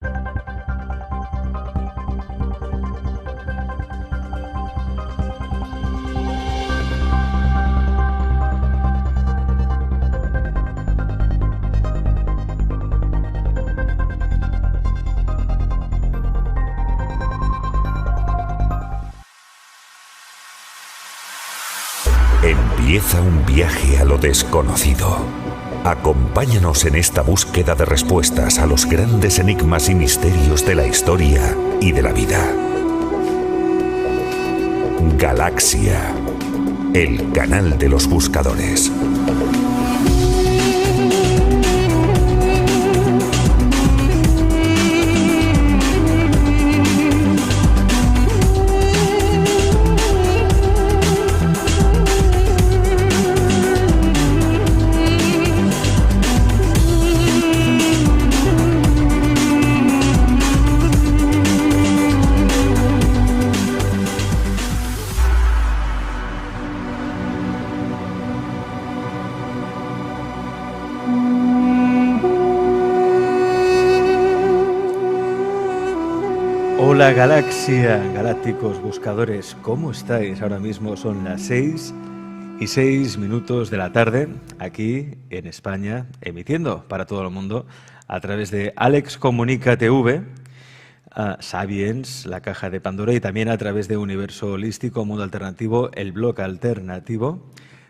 Empieza un viaje a lo desconocido. Acompáñanos en esta búsqueda de respuestas a los grandes enigmas y misterios de la historia y de la vida. Galaxia, el canal de los buscadores. Hola Galaxia, galácticos buscadores, ¿cómo estáis? Ahora mismo son las 6:06 de la tarde, aquí en España, emitiendo para todo el mundo a través de Alex Comunica TV, Sapiens, la caja de Pandora, y también a través de Universo Holístico, Mundo Alternativo, el blog alternativo,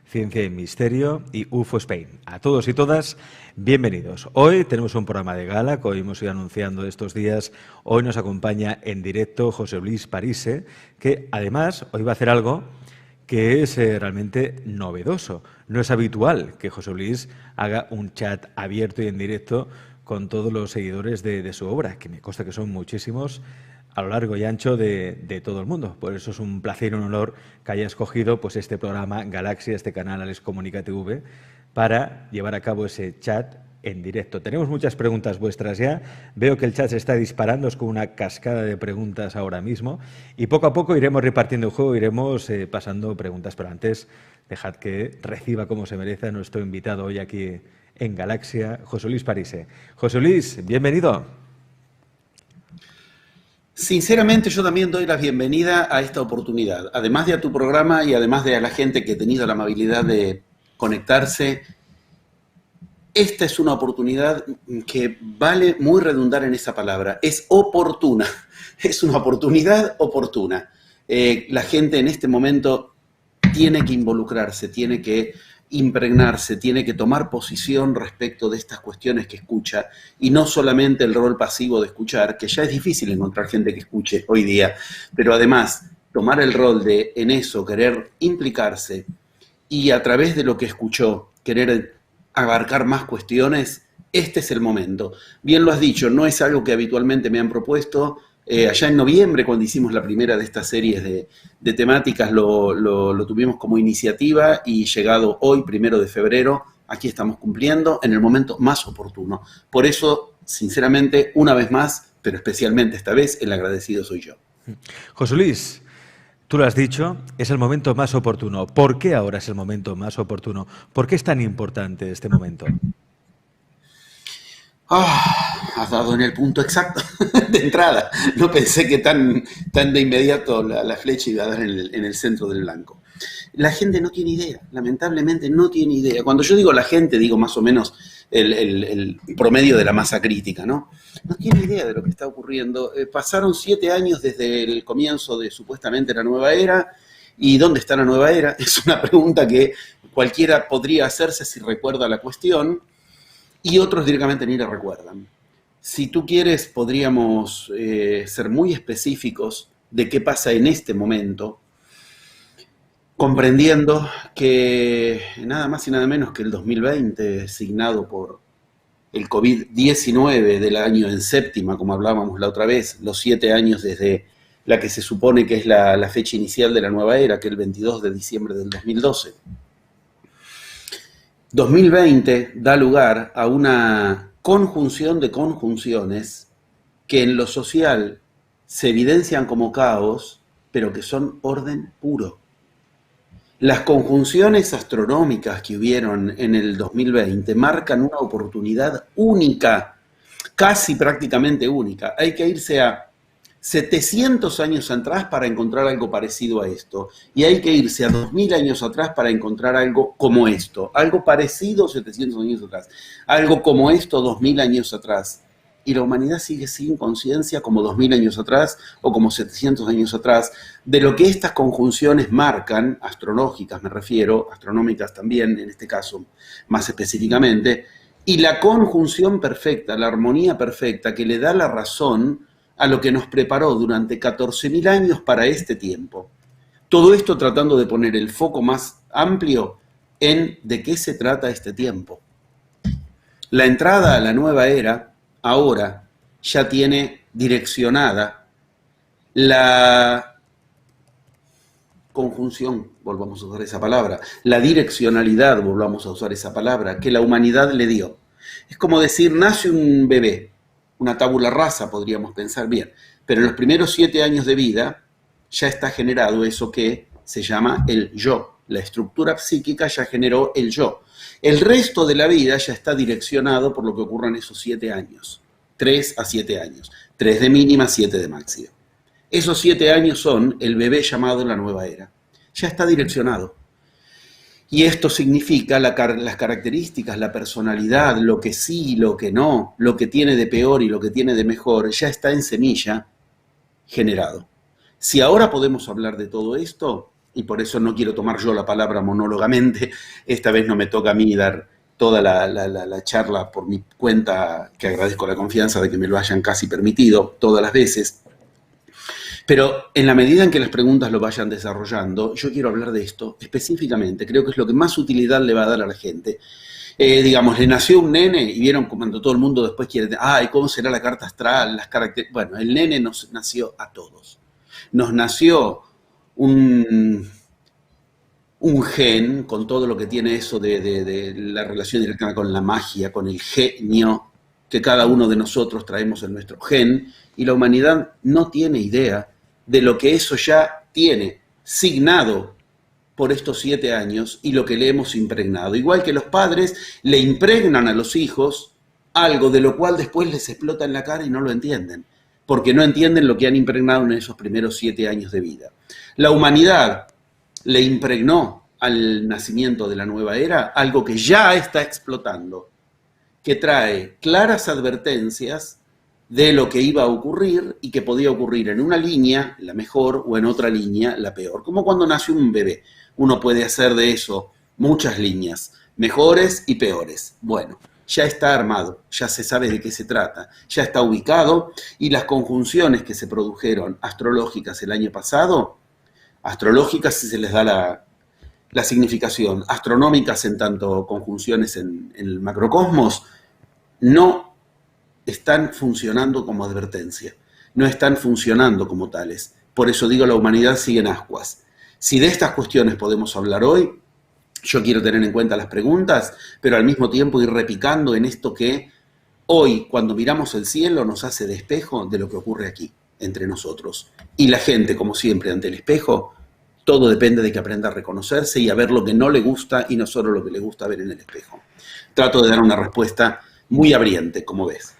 Ciencia y Misterio y UFO Spain. A todos y todas, bienvenidos. Hoy tenemos un programa de gala, que hoy hemos ido anunciando estos días. Hoy nos acompaña en directo José Luis Parise, que además hoy va a hacer algo que es realmente novedoso. No es habitual que José Luis haga un chat abierto y en directo con todos los seguidores de su obra, que me consta que son muchísimos a lo largo y ancho de todo el mundo. Por eso es un placer y un honor que haya escogido pues, este programa Galaxia, este canal Alex Comunica TV, para llevar a cabo ese chat en directo. Tenemos muchas preguntas vuestras ya. Veo que el chat se está disparando, es como una cascada de preguntas ahora mismo. Y poco a poco iremos repartiendo el juego, iremos pasando preguntas. Pero antes, dejad que reciba como se merece a nuestro invitado hoy aquí en Galaxia, José Luis Parise. José Luis, bienvenido. Sinceramente, yo también doy la bienvenida a esta oportunidad, además de a tu programa y además de a la gente que ha tenido la amabilidad de conectarse. Esta es una oportunidad que vale muy redundar en esa palabra, es oportuna, es una oportunidad oportuna. La gente en este momento tiene que involucrarse, tiene que impregnarse, tiene que tomar posición respecto de estas cuestiones que escucha y no solamente el rol pasivo de escuchar, que ya es difícil encontrar gente que escuche hoy día, pero además tomar el rol de en eso, querer implicarse y a través de lo que escuchó, querer abarcar más cuestiones. Este es el momento. Bien lo has dicho, no es algo que habitualmente me han propuesto. Allá en noviembre, cuando hicimos la primera de estas series de temáticas, lo tuvimos como iniciativa y llegado hoy, 1 de febrero, aquí estamos cumpliendo en el momento más oportuno. Por eso, sinceramente, una vez más, pero especialmente esta vez, el agradecido soy yo. José Luis, tú lo has dicho, es el momento más oportuno. ¿Por qué ahora es el momento más oportuno? ¿Por qué es tan importante este momento? Has dado en el punto exacto de entrada. No pensé que tan de inmediato la flecha iba a dar en el centro del blanco. La gente no tiene idea, lamentablemente no tiene idea. Cuando yo digo la gente, digo más o menos el promedio de la masa crítica, ¿no? No tiene idea de lo que está ocurriendo. Pasaron 7 años desde el comienzo de supuestamente la nueva era. ¿Y dónde está la nueva era? Es una pregunta que cualquiera podría hacerse si recuerda la cuestión. Y otros directamente ni la recuerdan. Si tú quieres, podríamos ser muy específicos de qué pasa en este momento, comprendiendo que nada más y nada menos que el 2020, signado por el COVID-19 del año en séptima, como hablábamos la otra vez, los 7 años desde la que se supone que es la fecha inicial de la nueva era, que es el 22 de diciembre del 2012. 2020 da lugar a una conjunción de conjunciones que en lo social se evidencian como caos, pero que son orden puro. Las conjunciones astronómicas que hubieron en el 2020 marcan una oportunidad única. casi prácticamente única. Hay que irse a 700 años atrás para encontrar algo parecido a esto. Y hay que irse a 2000 años atrás para encontrar algo como esto. Algo parecido 700 años atrás. Algo como esto 2000 años atrás. Y la humanidad sigue sin conciencia como 2000 años atrás o como 700 años atrás de lo que estas conjunciones marcan, astrológicas me refiero, astronómicas también en este caso más específicamente, y la conjunción perfecta, la armonía perfecta que le da la razón a lo que nos preparó durante 14.000 años para este tiempo. Todo esto tratando de poner el foco más amplio en de qué se trata este tiempo. La entrada a la nueva era ahora ya tiene direccionada la conjunción, volvamos a usar esa palabra, la direccionalidad, volvamos a usar esa palabra, que la humanidad le dio. Es como decir, nace un bebé, una tabula rasa, podríamos pensar bien, pero en los primeros 7 años de vida ya está generado eso que se llama el yo. La estructura psíquica ya generó el yo. El resto de la vida ya está direccionado por lo que ocurra en esos 7 años. 3 a 7 años. 3 de mínima, 7 de máxima. Esos 7 años son el bebé llamado la nueva era. Ya está direccionado. Y esto significa las características, la personalidad, lo que sí, lo que no, lo que tiene de peor y lo que tiene de mejor, ya está en semilla generado. Si ahora podemos hablar de todo esto, y por eso no quiero tomar yo la palabra monólogamente, esta vez no me toca a mí dar toda la charla por mi cuenta, que agradezco la confianza de que me lo hayan casi permitido todas las veces. Pero en la medida en que las preguntas lo vayan desarrollando, yo quiero hablar de esto específicamente. Creo que es lo que más utilidad le va a dar a la gente. Digamos, le nació un nene y vieron cuando todo el mundo después quiere, ¿y cómo será la carta astral? Las características. Bueno, el nene nos nació a todos. Nos nació un gen con todo lo que tiene eso de la relación directa con la magia, con el genio que cada uno de nosotros traemos en nuestro gen, y la humanidad no tiene idea de lo que eso ya tiene signado por estos 7 años y lo que le hemos impregnado. Igual que los padres le impregnan a los hijos algo de lo cual después les explota en la cara y no lo entienden, porque no entienden lo que han impregnado en esos primeros 7 años de vida. La humanidad le impregnó al nacimiento de la nueva era algo que ya está explotando, que trae claras advertencias de lo que iba a ocurrir y que podía ocurrir en una línea, la mejor, o en otra línea, la peor. Como cuando nace un bebé. Uno puede hacer de eso muchas líneas, mejores y peores. Bueno, ya está armado, ya se sabe de qué se trata, ya está ubicado, y las conjunciones que se produjeron astrológicas el año pasado, astrológicas si se les da la significación, astronómicas en tanto conjunciones en el macrocosmos, no están funcionando como advertencia, no están funcionando como tales. Por eso digo, la humanidad sigue en ascuas. Si de estas cuestiones podemos hablar hoy, yo quiero tener en cuenta las preguntas, pero al mismo tiempo ir repicando en esto que hoy, cuando miramos el cielo, nos hace de espejo de lo que ocurre aquí, entre nosotros. Y la gente, como siempre, ante el espejo, todo depende de que aprenda a reconocerse y a ver lo que no le gusta y no solo lo que le gusta ver en el espejo. Trato de dar una respuesta muy abriente, como ves.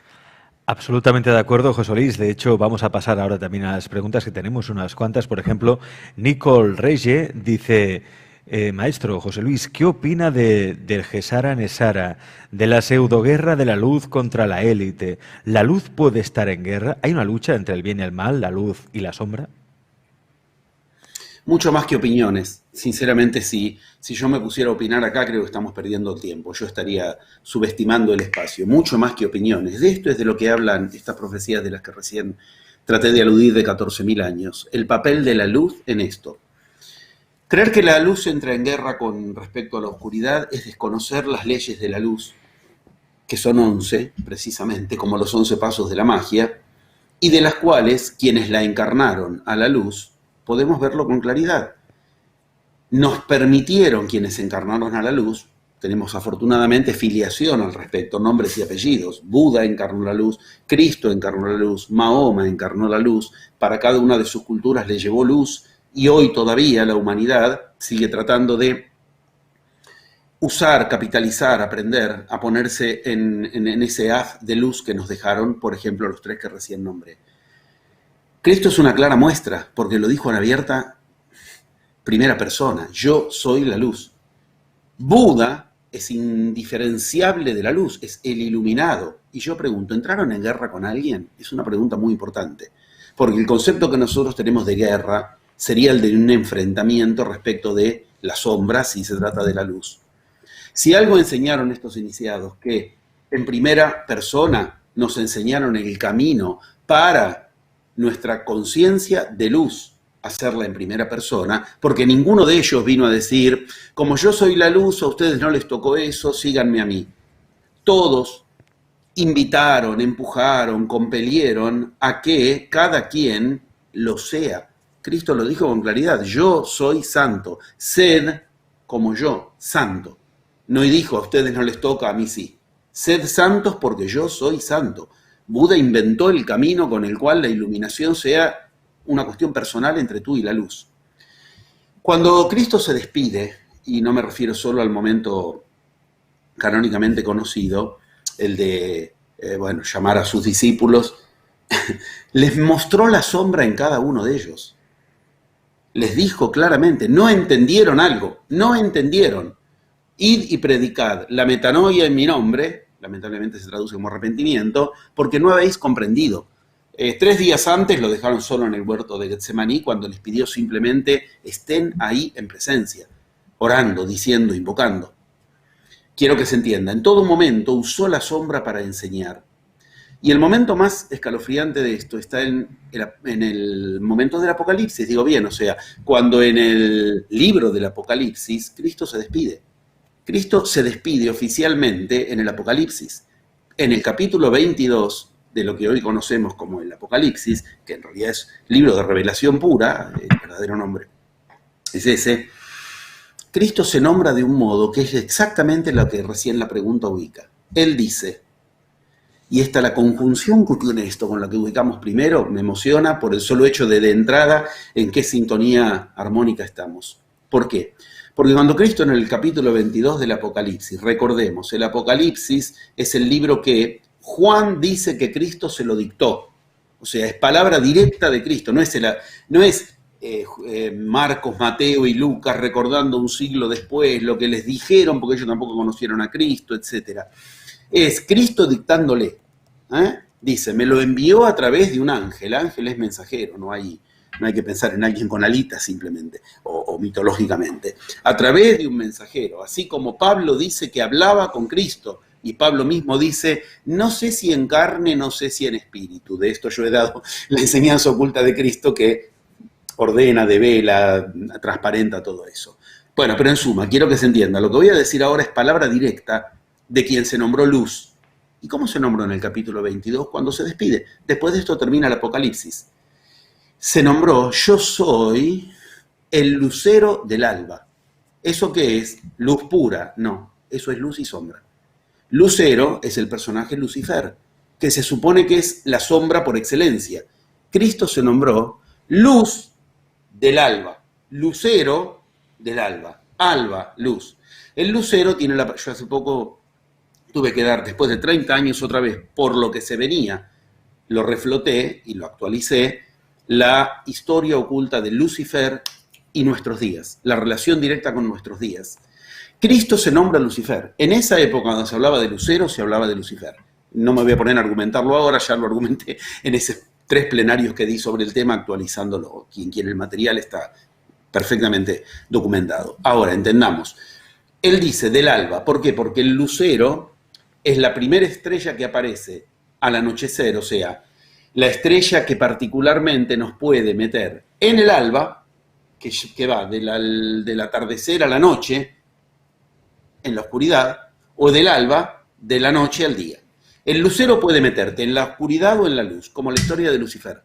Absolutamente de acuerdo, José Luis. De hecho, vamos a pasar ahora también a las preguntas, que tenemos unas cuantas. Por ejemplo, Nicole Reyes dice, maestro José Luis, ¿qué opina del Gesara Nesara, de la pseudoguerra de la luz contra la élite? ¿La luz puede estar en guerra? ¿Hay una lucha entre el bien y el mal, la luz y la sombra? Mucho más que opiniones. Sinceramente, si yo me pusiera a opinar acá, creo que estamos perdiendo el tiempo. Yo estaría subestimando el espacio. Mucho más que opiniones. De esto es de lo que hablan estas profecías de las que recién traté de aludir de 14.000 años. El papel de la luz en esto. Creer que la luz entra en guerra con respecto a la oscuridad es desconocer las leyes de la luz, que son 11, precisamente, como los 11 pasos de la magia, y de las cuales quienes la encarnaron a la luz podemos verlo con claridad. Nos permitieron quienes encarnaron a la luz, tenemos afortunadamente filiación al respecto, nombres y apellidos. Buda encarnó la luz, Cristo encarnó la luz, Mahoma encarnó la luz, para cada una de sus culturas le llevó luz, y hoy todavía la humanidad sigue tratando de usar, capitalizar, aprender a ponerse en ese haz de luz que nos dejaron, por ejemplo, los 3 que recién nombré. Cristo es una clara muestra, porque lo dijo en abierta primera persona: yo soy la luz. Buda es indiferenciable de la luz, es el iluminado. Y yo pregunto, ¿entraron en guerra con alguien? Es una pregunta muy importante, porque el concepto que nosotros tenemos de guerra sería el de un enfrentamiento respecto de la sombra, si se trata de la luz. Si algo enseñaron estos iniciados, que en primera persona nos enseñaron el camino para nuestra conciencia de luz, hacerla en primera persona, porque ninguno de ellos vino a decir, como yo soy la luz, a ustedes no les tocó eso, síganme a mí. Todos invitaron, empujaron, compelieron a que cada quien lo sea. Cristo lo dijo con claridad: yo soy santo, sed como yo, santo. No dijo, a ustedes no les toca, a mí sí. Sed santos porque yo soy santo. Buda inventó el camino con el cual la iluminación sea una cuestión personal entre tú y la luz. Cuando Cristo se despide, y no me refiero solo al momento canónicamente conocido, el de llamar a sus discípulos, les mostró la sombra en cada uno de ellos. Les dijo claramente, no entendieron algo, no entendieron. Id y predicad la metanoia en mi nombre, lamentablemente se traduce como arrepentimiento, porque no habéis comprendido. 3 días antes lo dejaron solo en el huerto de Getsemaní, cuando les pidió simplemente estén ahí en presencia, orando, diciendo, invocando. Quiero que se entienda, en todo momento usó la sombra para enseñar. Y el momento más escalofriante de esto está en el momento del Apocalipsis, digo bien, o sea, cuando en el libro del Apocalipsis Cristo se despide. Cristo se despide oficialmente en el Apocalipsis. En el capítulo 22 de lo que hoy conocemos como el Apocalipsis, que en realidad es libro de revelación pura, el verdadero nombre es ese, Cristo se nombra de un modo que es exactamente lo que recién la pregunta ubica. Él dice, y esta la conjunción que tiene esto con la que ubicamos primero, me emociona por el solo hecho de entrada en qué sintonía armónica estamos. ¿Por qué? Porque cuando Cristo en el capítulo 22 del Apocalipsis, recordemos, el Apocalipsis es el libro que Juan dice que Cristo se lo dictó. O sea, es palabra directa de Cristo, no es Marcos, Mateo y Lucas recordando un siglo después lo que les dijeron porque ellos tampoco conocieron a Cristo, etc. Es Cristo dictándole. Dice, me lo envió a través de un ángel. Ángel es mensajero, no hay que pensar en alguien con alitas simplemente, o mitológicamente. A través de un mensajero, así como Pablo dice que hablaba con Cristo, y Pablo mismo dice, no sé si en carne, no sé si en espíritu. De esto yo he dado la enseñanza oculta de Cristo que ordena, devela, transparenta todo eso. Bueno, pero en suma, quiero que se entienda, lo que voy a decir ahora es palabra directa de quien se nombró luz. ¿Y cómo se nombró en el capítulo 22 cuando se despide? Después de esto termina el Apocalipsis. Se nombró, yo soy el lucero del alba. ¿Eso qué es? ¿Luz pura? No, eso es luz y sombra. Lucero es el personaje Lucifer, que se supone que es la sombra por excelencia. Cristo se nombró luz del alba, lucero del alba, alba, luz. El lucero tiene yo hace poco tuve que dar, después de 30 años otra vez, por lo que se venía, lo refloté y lo actualicé, la historia oculta de Lucifer y nuestros días, la relación directa con nuestros días. Cristo se nombra Lucifer. En esa época, cuando se hablaba de Lucero, se hablaba de Lucifer. No me voy a poner a argumentarlo ahora, ya lo argumenté en esos 3 plenarios que di sobre el tema, actualizándolo. Quien quiere el material está perfectamente documentado. Ahora, entendamos. Él dice del alba. ¿Por qué? Porque el lucero es la primera estrella que aparece al anochecer, o sea, la estrella que particularmente nos puede meter en el alba, que va del atardecer a la noche, en la oscuridad, o del alba, de la noche al día. El lucero puede meterte en la oscuridad o en la luz, como la historia de Lucifer.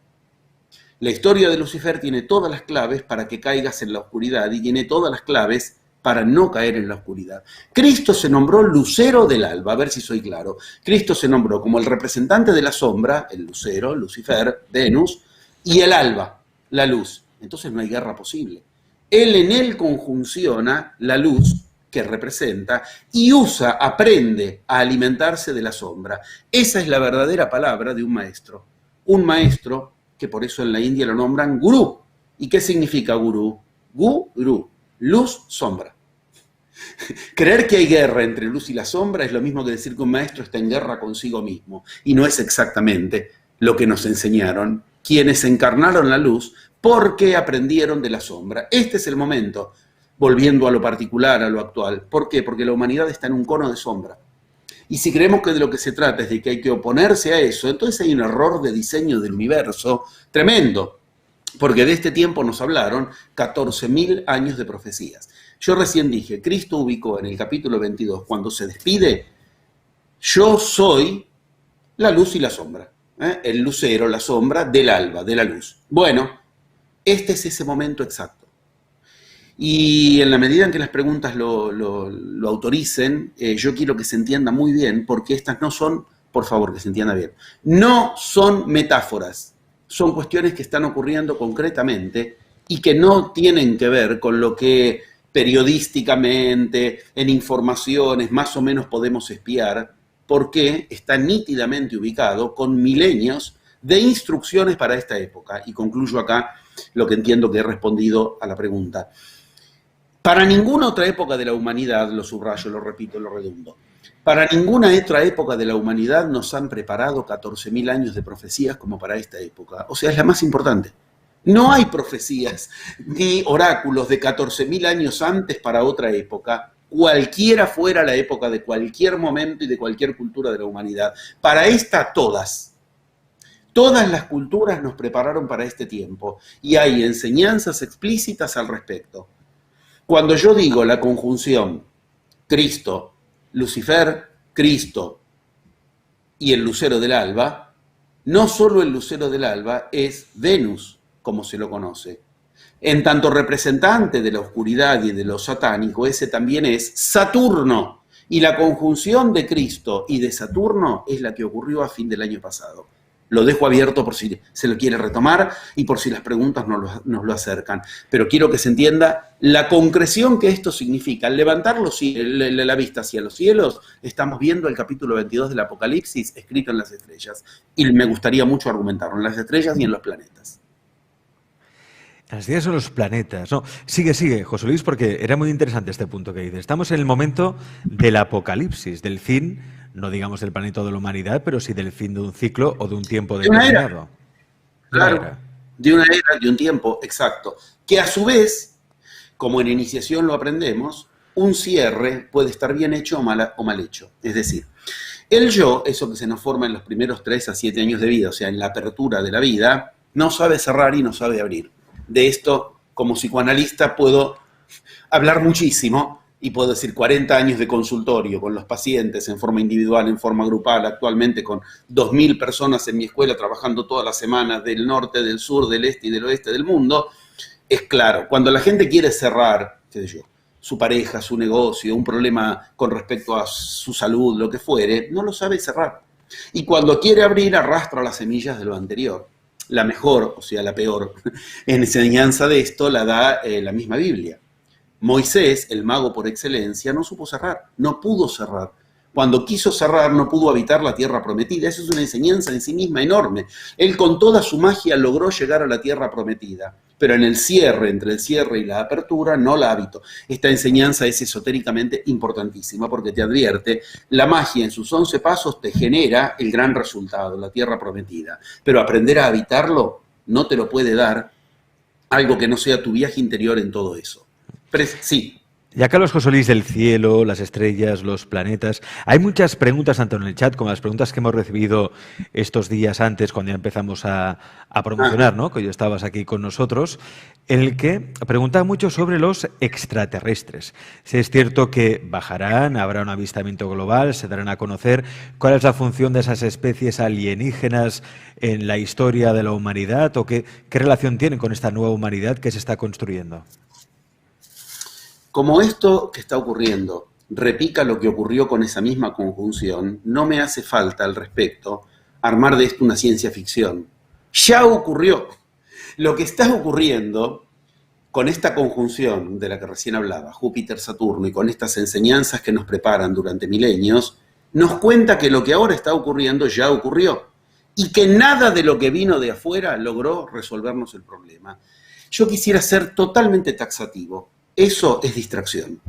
La historia de Lucifer tiene todas las claves para que caigas en la oscuridad y tiene todas las claves para no caer en la oscuridad. Cristo se nombró lucero del alba, a ver si soy claro. Cristo se nombró como el representante de la sombra, el lucero, Lucifer, Venus, y el alba, la luz. Entonces no hay guerra posible. Él en él conjunciona la luz que representa y aprende a alimentarse de la sombra. Esa es la verdadera palabra de un maestro. Un maestro que por eso en la India lo nombran gurú. ¿Y qué significa gurú? Gurú, luz, sombra. Creer que hay guerra entre luz y la sombra es lo mismo que decir que un maestro está en guerra consigo mismo. Y no es exactamente lo que nos enseñaron quienes encarnaron la luz porque aprendieron de la sombra. Este es el momento, volviendo a lo particular, a lo actual. ¿Por qué? Porque la humanidad está en un cono de sombra. Y si creemos que de lo que se trata es de que hay que oponerse a eso, entonces hay un error de diseño del universo tremendo. Porque de este tiempo nos hablaron 14.000 años de profecías. Yo recién dije, Cristo ubicó en el capítulo 22, cuando se despide, yo soy la luz y la sombra. El lucero, la sombra del alba, de la luz. Bueno, este es ese momento exacto. Y en la medida en que las preguntas lo autoricen, yo quiero que se entienda muy bien, porque estas no son, por favor, que se entienda bien, no son metáforas, son cuestiones que están ocurriendo concretamente y que no tienen que ver con lo que periodísticamente, en informaciones, más o menos podemos espiar, porque está nítidamente ubicado con milenios de instrucciones para esta época. Y concluyo acá lo que entiendo que he respondido a la pregunta. Para ninguna otra época de la humanidad, lo subrayo, lo repito, lo redundo, para ninguna otra época de la humanidad nos han preparado 14.000 años de profecías como para esta época. O sea, es la más importante. No hay profecías ni oráculos de 14.000 años antes para otra época, cualquiera fuera la época de cualquier momento y de cualquier cultura de la humanidad. Para esta, todas las culturas nos prepararon para este tiempo y hay enseñanzas explícitas al respecto. Cuando yo digo la conjunción Cristo, Lucifer, Cristo y el lucero del alba, no solo el lucero del alba es Venus, como se lo conoce. En tanto representante de la oscuridad y de lo satánico, ese también es Saturno. Y la conjunción de Cristo y de Saturno es la que ocurrió a fin del año pasado. Lo dejo abierto por si se lo quiere retomar y por si las preguntas nos lo acercan. Pero quiero que se entienda la concreción que esto significa. Al levantar la vista hacia los cielos, estamos viendo el capítulo 22 del Apocalipsis escrito en las estrellas. Y me gustaría mucho argumentarlo en las estrellas y en los planetas. Las estrellas son los planetas. No, sigue, José Luis, porque era muy interesante este punto que dices. Estamos en el momento del apocalipsis, del fin, no digamos del planeta o de la humanidad, pero sí del fin de un ciclo o de un tiempo determinado. Claro, de una era, de un tiempo, exacto. Que a su vez, como en iniciación lo aprendemos, un cierre puede estar bien hecho o mal hecho. Es decir, el yo, eso que se nos forma en los primeros 3 a 7 años de vida, o sea, en la apertura de la vida, no sabe cerrar y no sabe abrir. De esto, como psicoanalista, puedo hablar muchísimo y puedo decir 40 años de consultorio con los pacientes en forma individual, en forma grupal, actualmente con 2.000 personas en mi escuela trabajando todas las semanas del norte, del sur, del este y del oeste del mundo. Es claro, cuando la gente quiere cerrar, qué sé yo, su pareja, su negocio, un problema con respecto a su salud, lo que fuere, no lo sabe cerrar. Y cuando quiere abrir, arrastra las semillas de lo anterior. La mejor, o sea, la peor enseñanza de esto la da la misma Biblia. Moisés, el mago por excelencia, no supo cerrar, no pudo cerrar. Cuando quiso cerrar, no pudo habitar la tierra prometida. Eso es una enseñanza en sí misma enorme. Él con toda su magia logró llegar a la tierra prometida, pero en el cierre, entre el cierre y la apertura, no la habitó. Esta enseñanza es esotéricamente importantísima porque te advierte, la magia en sus 11 pasos te genera el gran resultado, la tierra prometida. Pero aprender a habitarlo no te lo puede dar algo que no sea tu viaje interior en todo eso. Sí. Y acá los José Luis del cielo, las estrellas, los planetas. Hay muchas preguntas, tanto en el chat como las preguntas que hemos recibido estos días antes, cuando ya empezamos a promocionar, ¿no? Que hoy estabas aquí con nosotros, en el que preguntaba mucho sobre los extraterrestres. Si es cierto que bajarán, habrá un avistamiento global, se darán a conocer cuál es la función de esas especies alienígenas en la historia de la humanidad o qué relación tienen con esta nueva humanidad que se está construyendo. Como esto que está ocurriendo repica lo que ocurrió con esa misma conjunción, no me hace falta al respecto armar de esto una ciencia ficción. Ya ocurrió. Lo que está ocurriendo con esta conjunción de la que recién hablaba, Júpiter-Saturno, y con estas enseñanzas que nos preparan durante milenios, nos cuenta que lo que ahora está ocurriendo ya ocurrió y que nada de lo que vino de afuera logró resolvernos el problema. Yo quisiera ser totalmente taxativo. Eso es distracción.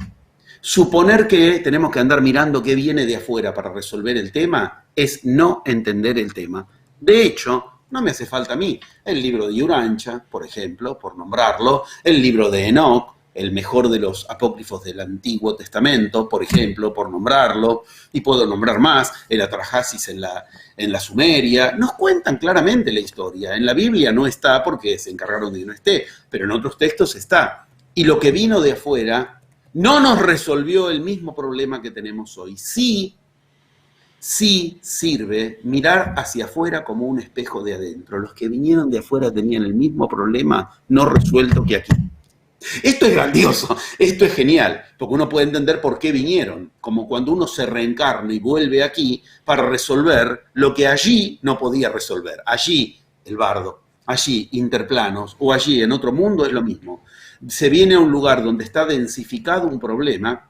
Suponer que tenemos que andar mirando qué viene de afuera para resolver el tema es no entender el tema. De hecho, no me hace falta a mí el libro de Urantia, por ejemplo, por nombrarlo, el libro de Enoch, el mejor de los apócrifos del Antiguo Testamento, por ejemplo, por nombrarlo, y puedo nombrar más, el Atrahasis en la Sumeria, nos cuentan claramente la historia. En la Biblia no está porque se encargaron de que no esté, pero en otros textos está. Y lo que vino de afuera no nos resolvió el mismo problema que tenemos hoy. Sí sirve mirar hacia afuera como un espejo de adentro. Los que vinieron de afuera tenían el mismo problema no resuelto que aquí. Esto es grandioso, esto es genial, porque uno puede entender por qué vinieron, como cuando uno se reencarna y vuelve aquí para resolver lo que allí no podía resolver. Allí, el bardo, allí, interplanos, o allí, en otro mundo, es lo mismo. Se viene a un lugar donde está densificado un problema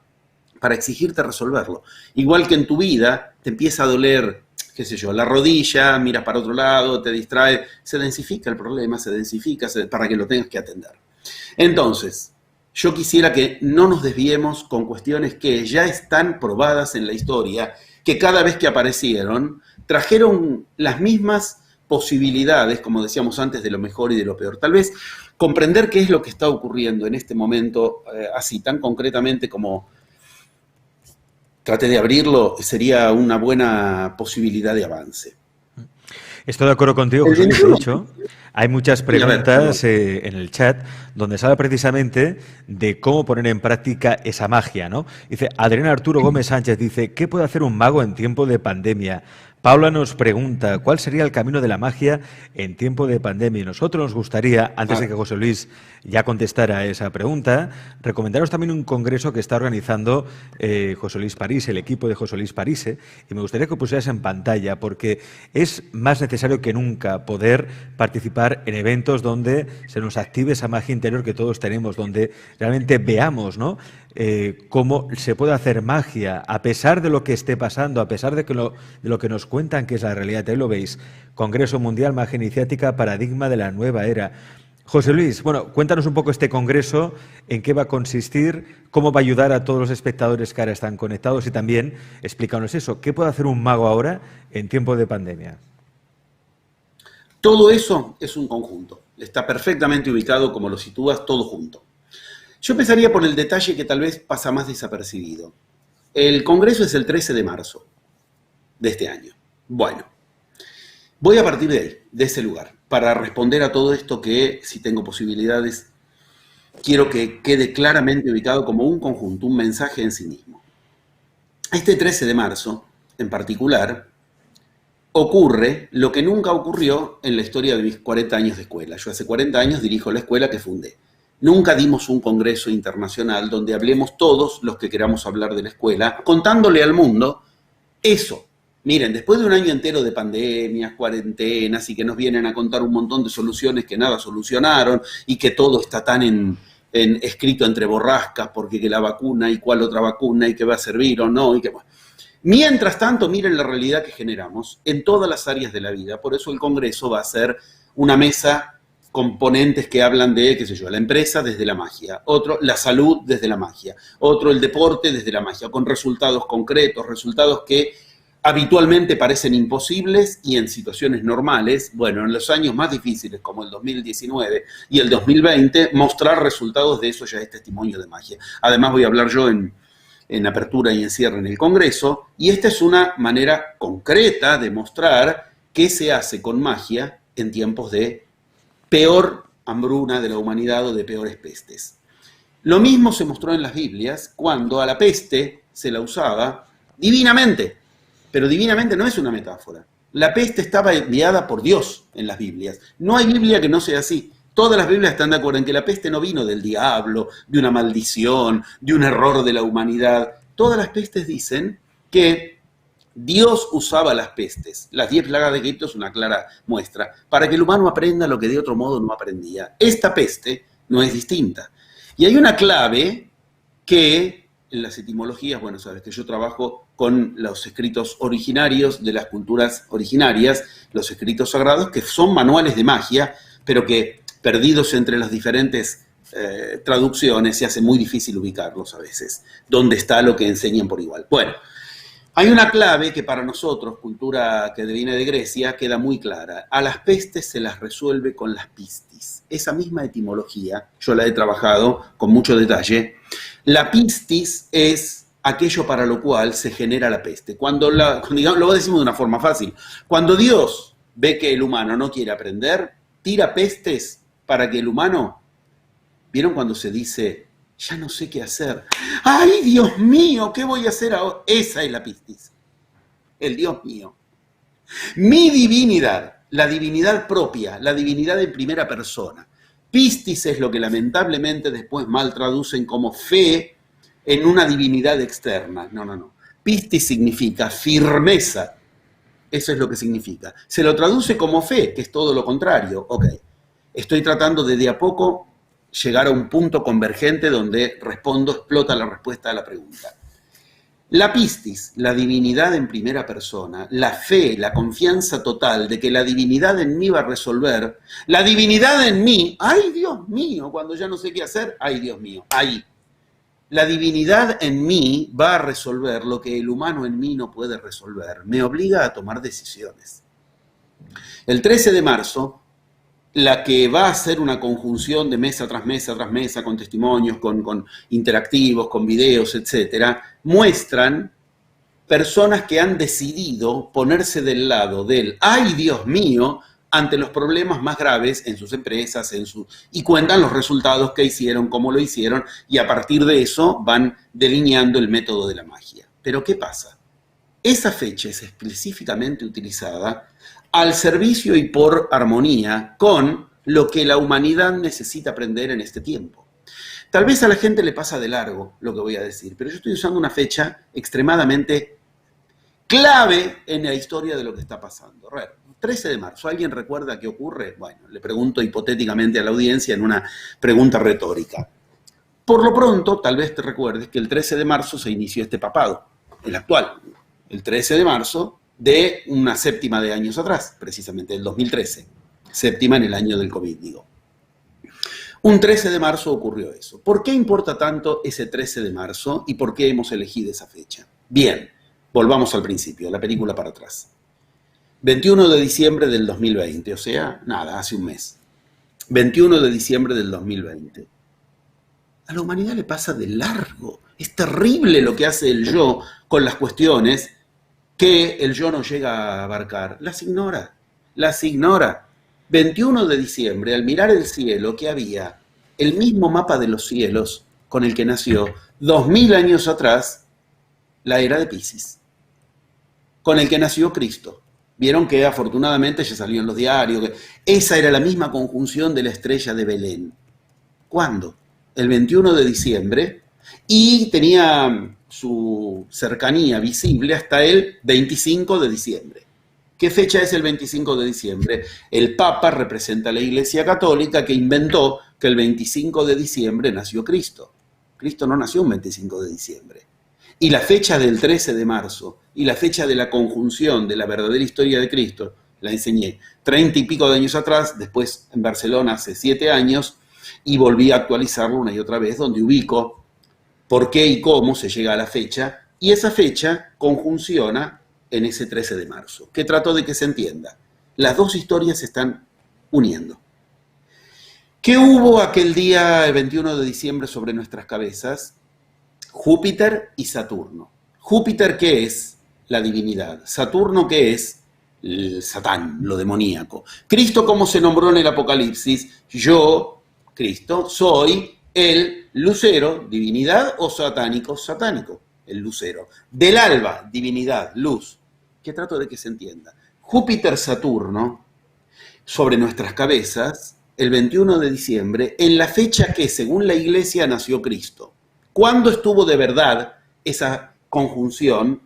para exigirte resolverlo. Igual que en tu vida te empieza a doler, qué sé yo, la rodilla, miras para otro lado, te distrae, se densifica el problema, se densifica para que lo tengas que atender. Entonces, yo quisiera que no nos desviemos con cuestiones que ya están probadas en la historia, que cada vez que aparecieron trajeron las mismas posibilidades, como decíamos antes, de lo mejor y de lo peor. Tal vez comprender qué es lo que está ocurriendo en este momento, así tan concretamente como traté de abrirlo, sería una buena posibilidad de avance. Estoy de acuerdo contigo, José Luis. De hecho, hay muchas preguntas en el chat donde se habla precisamente de cómo poner en práctica esa magia, ¿no? Dice Adrián Arturo Gómez Sánchez, dice, ¿qué puede hacer un mago en tiempo de pandemia? Paula nos pregunta, ¿cuál sería el camino de la magia en tiempo de pandemia? Y nosotros nos gustaría, antes de que José Luis ya contestara esa pregunta, recomendaros también un congreso que está organizando José Luis París, el equipo de José Luis París, y me gustaría que pusieras en pantalla, porque es más necesario que nunca poder participar en eventos donde se nos active esa magia interior que todos tenemos, donde realmente veamos, ¿no?, cómo se puede hacer magia a pesar de lo que esté pasando, a pesar de lo que nos cuentan que es la realidad. Ahí lo veis, Congreso Mundial Magia Iniciática, Paradigma de la Nueva Era. José Luis, bueno, cuéntanos un poco este congreso, en qué va a consistir, cómo va a ayudar a todos los espectadores que ahora están conectados y también explícanos eso, ¿qué puede hacer un mago ahora en tiempo de pandemia? Todo eso es un conjunto, está perfectamente ubicado como lo sitúas, todo junto. Yo empezaría por el detalle que tal vez pasa más desapercibido. El congreso es el 13 de marzo de este año. Bueno, voy a partir de ahí, de ese lugar, para responder a todo esto que, si tengo posibilidades, quiero que quede claramente ubicado como un conjunto, un mensaje en sí mismo. Este 13 de marzo, en particular, ocurre lo que nunca ocurrió en la historia de mis 40 años de escuela. Yo hace 40 años dirijo la escuela que fundé. Nunca dimos un congreso internacional donde hablemos todos los que queramos hablar de la escuela, contándole al mundo eso. Miren, después de un año entero de pandemias, cuarentenas y que nos vienen a contar un montón de soluciones que nada solucionaron y que todo está tan escrito entre borrascas porque que la vacuna y cuál otra vacuna y que va a servir o no y que bueno. Mientras tanto, miren la realidad que generamos en todas las áreas de la vida. Por eso el Congreso va a ser una mesa componentes que hablan de, qué sé yo, la empresa desde la magia, otro la salud desde la magia, otro el deporte desde la magia, con resultados concretos, resultados que habitualmente parecen imposibles y en situaciones normales, bueno, en los años más difíciles como el 2019 y el 2020, mostrar resultados de eso ya es testimonio de magia. Además voy a hablar yo en apertura y en cierre en el Congreso, y esta es una manera concreta de mostrar qué se hace con magia en tiempos de peor hambruna de la humanidad o de peores pestes. Lo mismo se mostró en las Biblias cuando a la peste se la usaba divinamente, pero divinamente no es una metáfora. La peste estaba enviada por Dios en las Biblias. No hay Biblia que no sea así. Todas las Biblias están de acuerdo en que la peste no vino del diablo, de una maldición, de un error de la humanidad. Todas las pestes dicen que Dios usaba las pestes. Las 10 plagas de Egipto es una clara muestra, para que el humano aprenda lo que de otro modo no aprendía. Esta peste no es distinta. Y hay una clave que en las etimologías, bueno, sabes que yo trabajo con los escritos originarios de las culturas originarias, los escritos sagrados, que son manuales de magia, pero que perdidos entre las diferentes traducciones se hace muy difícil ubicarlos a veces, dónde está lo que enseñan por igual. Bueno, hay una clave que para nosotros, cultura que viene de Grecia, queda muy clara. A las pestes se las resuelve con las pistis. Esa misma etimología, yo la he trabajado con mucho detalle. La pistis es aquello para lo cual se genera la peste. Digamos, lo decimos de una forma fácil. Cuando Dios ve que el humano no quiere aprender, tira pestes para que el humano... ¿Vieron cuando se dice, ya no sé qué hacer? ¡Ay, Dios mío! ¿Qué voy a hacer ahora? Esa es la pistis. El Dios mío. Mi divinidad, la divinidad propia, la divinidad en primera persona. Pistis es lo que lamentablemente después mal traducen como fe en una divinidad externa. No. Pistis significa firmeza. Eso es lo que significa. Se lo traduce como fe, que es todo lo contrario. Ok. Estoy tratando de a poco llegar a un punto convergente donde explota la respuesta a la pregunta. La pistis, la divinidad en primera persona, la fe, la confianza total de que la divinidad en mí va a resolver, la divinidad en mí, ¡ay, Dios mío! Cuando ya no sé qué hacer, ¡ay, Dios mío! Ahí. La divinidad en mí va a resolver lo que el humano en mí no puede resolver. Me obliga a tomar decisiones. El 13 de marzo, la que va a ser una conjunción de mesa tras mesa tras mesa, con testimonios, con interactivos, con videos, etcétera, muestran personas que han decidido ponerse del lado del ¡ay, Dios mío!, ante los problemas más graves en sus empresas, y cuentan los resultados que hicieron, cómo lo hicieron, y a partir de eso van delineando el método de la magia. Pero ¿qué pasa? Esa fecha es específicamente utilizada al servicio y por armonía con lo que la humanidad necesita aprender en este tiempo. Tal vez a la gente le pasa de largo lo que voy a decir, pero yo estoy usando una fecha extremadamente clave en la historia de lo que está pasando. 13 de marzo, ¿alguien recuerda qué ocurre? Bueno, le pregunto hipotéticamente a la audiencia en una pregunta retórica. Por lo pronto, tal vez te recuerdes que el 13 de marzo se inició este papado, el actual, el 13 de marzo de una séptima de años atrás, precisamente del 2013, séptima en el año del COVID, digo. Un 13 de marzo ocurrió eso. ¿Por qué importa tanto ese 13 de marzo y por qué hemos elegido esa fecha? Bien, volvamos al principio, la película para atrás. 21 de diciembre del 2020, o sea, nada, hace un mes. 21 de diciembre del 2020. A la humanidad le pasa de largo. Es terrible lo que hace el yo con las cuestiones que el yo no llega a abarcar. Las ignora. 21 de diciembre, al mirar el cielo, que había el mismo mapa de los cielos con el que nació 2000 años atrás la era de Piscis, con el que nació Cristo. Vieron que afortunadamente ya salió en los diarios, que esa era la misma conjunción de la estrella de Belén. ¿Cuándo? El 21 de diciembre, y tenía su cercanía visible hasta el 25 de diciembre. ¿Qué fecha es el 25 de diciembre? El Papa representa a la Iglesia Católica, que inventó que el 25 de diciembre nació Cristo. Cristo no nació un 25 de diciembre. Y la fecha del 13 de marzo y la fecha de la conjunción de la verdadera historia de Cristo, la enseñé 30 y pico de años atrás, después en Barcelona hace 7 años, y volví a actualizarlo una y otra vez, donde ubico por qué y cómo se llega a la fecha, y esa fecha conjunciona en ese 13 de marzo, que trato de que se entienda. Las dos historias se están uniendo. ¿Qué hubo aquel día, el 21 de diciembre, sobre nuestras cabezas? Júpiter y Saturno. Júpiter, ¿qué es? La divinidad. Saturno, ¿qué es? El Satán, lo demoníaco. Cristo, ¿cómo se nombró en el Apocalipsis? Yo, Cristo, soy el lucero, divinidad, o satánico, satánico, el lucero. Del alba, divinidad, luz. ¿Qué trato de que se entienda? Júpiter, Saturno, sobre nuestras cabezas, el 21 de diciembre, en la fecha que, según la Iglesia, nació Cristo. ¿Cuándo estuvo de verdad esa conjunción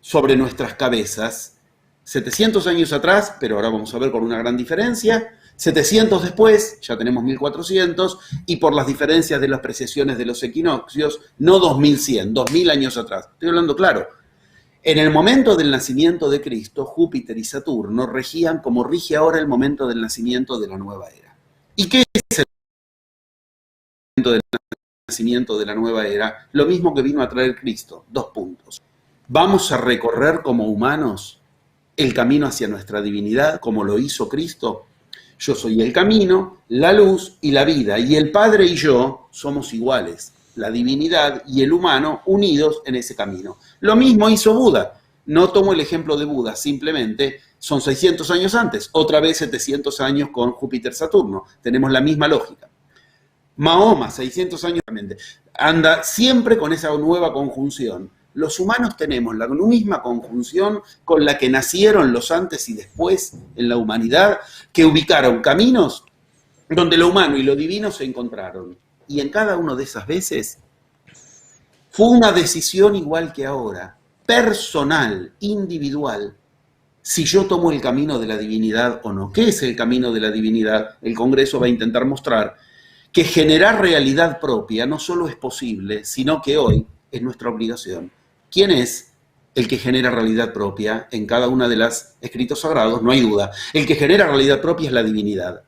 sobre nuestras cabezas? 700 años atrás, pero ahora vamos a ver con una gran diferencia, 700 después, ya tenemos 1400, y por las diferencias de las precesión de los equinoccios, no 2100, 2000 años atrás. Estoy hablando claro. En el momento del nacimiento de Cristo, Júpiter y Saturno regían como rige ahora el momento del nacimiento de la nueva era. ¿Y qué es el momento del nacimiento de la nueva era? Lo mismo que vino a traer Cristo, 2 puntos. Vamos a recorrer como humanos el camino hacia nuestra divinidad, como lo hizo Cristo. Yo soy el camino, la luz y la vida, y el Padre y yo somos iguales, la divinidad y el humano unidos en ese camino. Lo mismo hizo Buda. No tomo el ejemplo de Buda, simplemente son 600 años antes, otra vez 700 años con Júpiter-Saturno. Tenemos la misma lógica. Mahoma, 600 años, anda siempre con esa nueva conjunción. Los humanos tenemos la misma conjunción con la que nacieron los antes y después en la humanidad, que ubicaron caminos donde lo humano y lo divino se encontraron. Y en cada una de esas veces fue una decisión igual que ahora, personal, individual, si yo tomo el camino de la divinidad o no. ¿Qué es el camino de la divinidad? El Congreso va a intentar mostrar que generar realidad propia no solo es posible, sino que hoy es nuestra obligación. ¿Quién es el que genera realidad propia? En cada una de los escritos sagrados, no hay duda. El que genera realidad propia es la divinidad.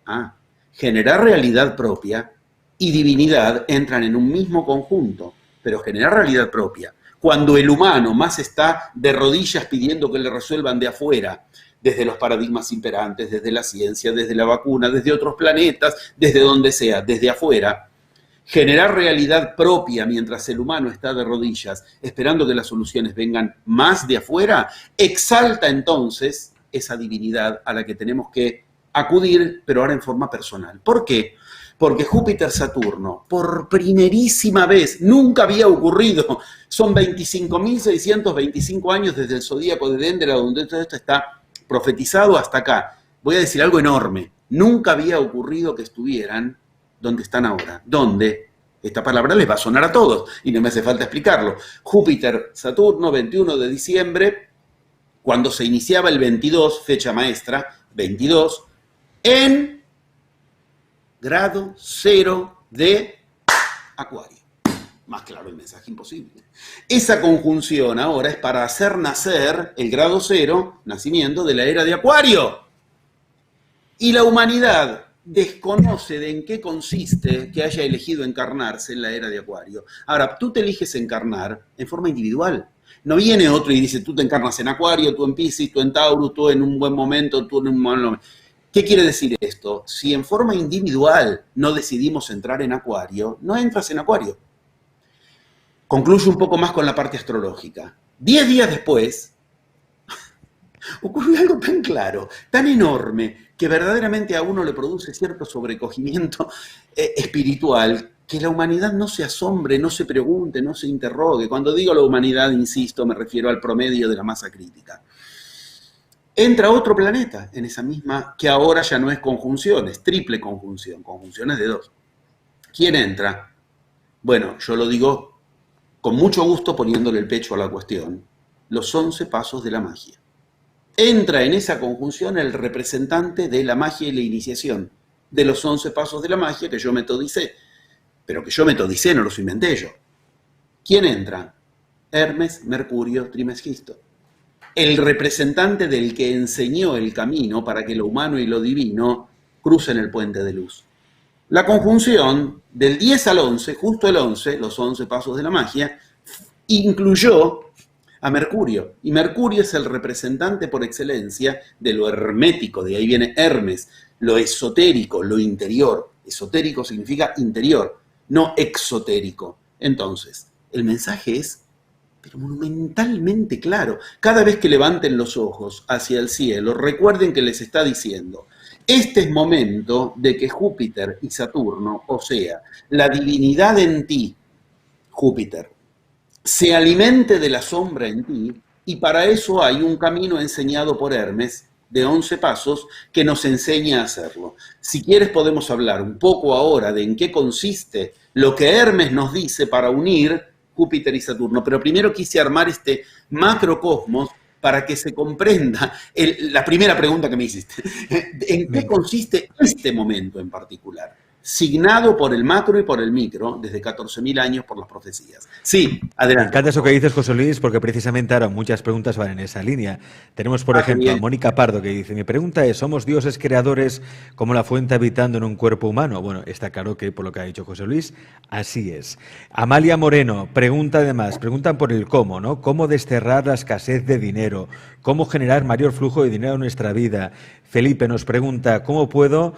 Generar realidad propia y divinidad entran en un mismo conjunto, pero generar realidad propia, cuando el humano más está de rodillas pidiendo que le resuelvan de afuera, desde los paradigmas imperantes, desde la ciencia, desde la vacuna, desde otros planetas, desde donde sea, desde afuera, generar realidad propia mientras el humano está de rodillas, esperando que las soluciones vengan más de afuera, exalta entonces esa divinidad a la que tenemos que acudir, pero ahora en forma personal. ¿Por qué? Porque Júpiter-Saturno, por primerísima vez, nunca había ocurrido, son 25.625 años desde el zodíaco de Dendera, donde todo esto está profetizado hasta acá. Voy a decir algo enorme, nunca había ocurrido que estuvieran donde están ahora. ¿Dónde? Esta palabra les va a sonar a todos y no me hace falta explicarlo. Júpiter-Saturno, 21 de diciembre, cuando se iniciaba el 22, fecha maestra, 22, en grado 0 de Acuario. Más claro el mensaje imposible. Esa conjunción ahora es para hacer nacer el grado 0, nacimiento de la era de Acuario. Y la humanidad desconoce de en qué consiste que haya elegido encarnarse en la era de Acuario. Ahora, tú te eliges encarnar en forma individual. No viene otro y dice, tú te encarnas en Acuario, tú en Piscis, tú en Tauro, tú en un buen momento, tú en un mal momento. ¿Qué quiere decir esto? Si en forma individual no decidimos entrar en Acuario, no entras en Acuario. Concluyo un poco más con la parte astrológica. 10 días después, ocurrió algo tan claro, tan enorme, que verdaderamente a uno le produce cierto sobrecogimiento espiritual, que la humanidad no se asombre, no se pregunte, no se interrogue. Cuando digo la humanidad, insisto, me refiero al promedio de la masa crítica. Entra otro planeta en esa misma, que ahora ya no es conjunción, es triple conjunción, conjunciones de 2. ¿Quién entra? Bueno, yo lo digo con mucho gusto poniéndole el pecho a la cuestión. Los 11 pasos de la magia. Entra en esa conjunción el representante de la magia y la iniciación, de los 11 pasos de la magia que yo metodicé. Pero que yo metodicé, no los inventé yo. ¿Quién entra? Hermes, Mercurio, Trismegisto. El representante del que enseñó el camino para que lo humano y lo divino crucen el puente de luz. La conjunción del 10 al 11, justo el 11, los 11 pasos de la magia, incluyó a Mercurio. Y Mercurio es el representante por excelencia de lo hermético, de ahí viene Hermes, lo esotérico, lo interior. Esotérico significa interior, no exotérico. Entonces, el mensaje es pero monumentalmente claro. Cada vez que levanten los ojos hacia el cielo, recuerden que les está diciendo, este es momento de que Júpiter y Saturno, o sea, la divinidad en ti, Júpiter, se alimente de la sombra en ti, y para eso hay un camino enseñado por Hermes de 11 pasos que nos enseña a hacerlo. Si quieres podemos hablar un poco ahora de en qué consiste lo que Hermes nos dice para unir Júpiter y Saturno, pero primero quise armar este macrocosmos para que se comprenda la primera pregunta que me hiciste. ¿En qué consiste este momento en particular? Signado por el macro y por el micro desde 14.000 años por las profecías. Sí, adelante. Me encanta eso que dices, José Luis, porque precisamente ahora muchas preguntas van en esa línea. Tenemos, por ejemplo, a Mónica Pardo que dice, mi pregunta es, ¿somos dioses creadores como la fuente habitando en un cuerpo humano? Bueno, está claro que por lo que ha dicho José Luis, así es. Amalia Moreno pregunta además, preguntan por el cómo, ¿no? ¿Cómo desterrar la escasez de dinero? ¿Cómo generar mayor flujo de dinero en nuestra vida? Felipe nos pregunta, ¿cómo puedo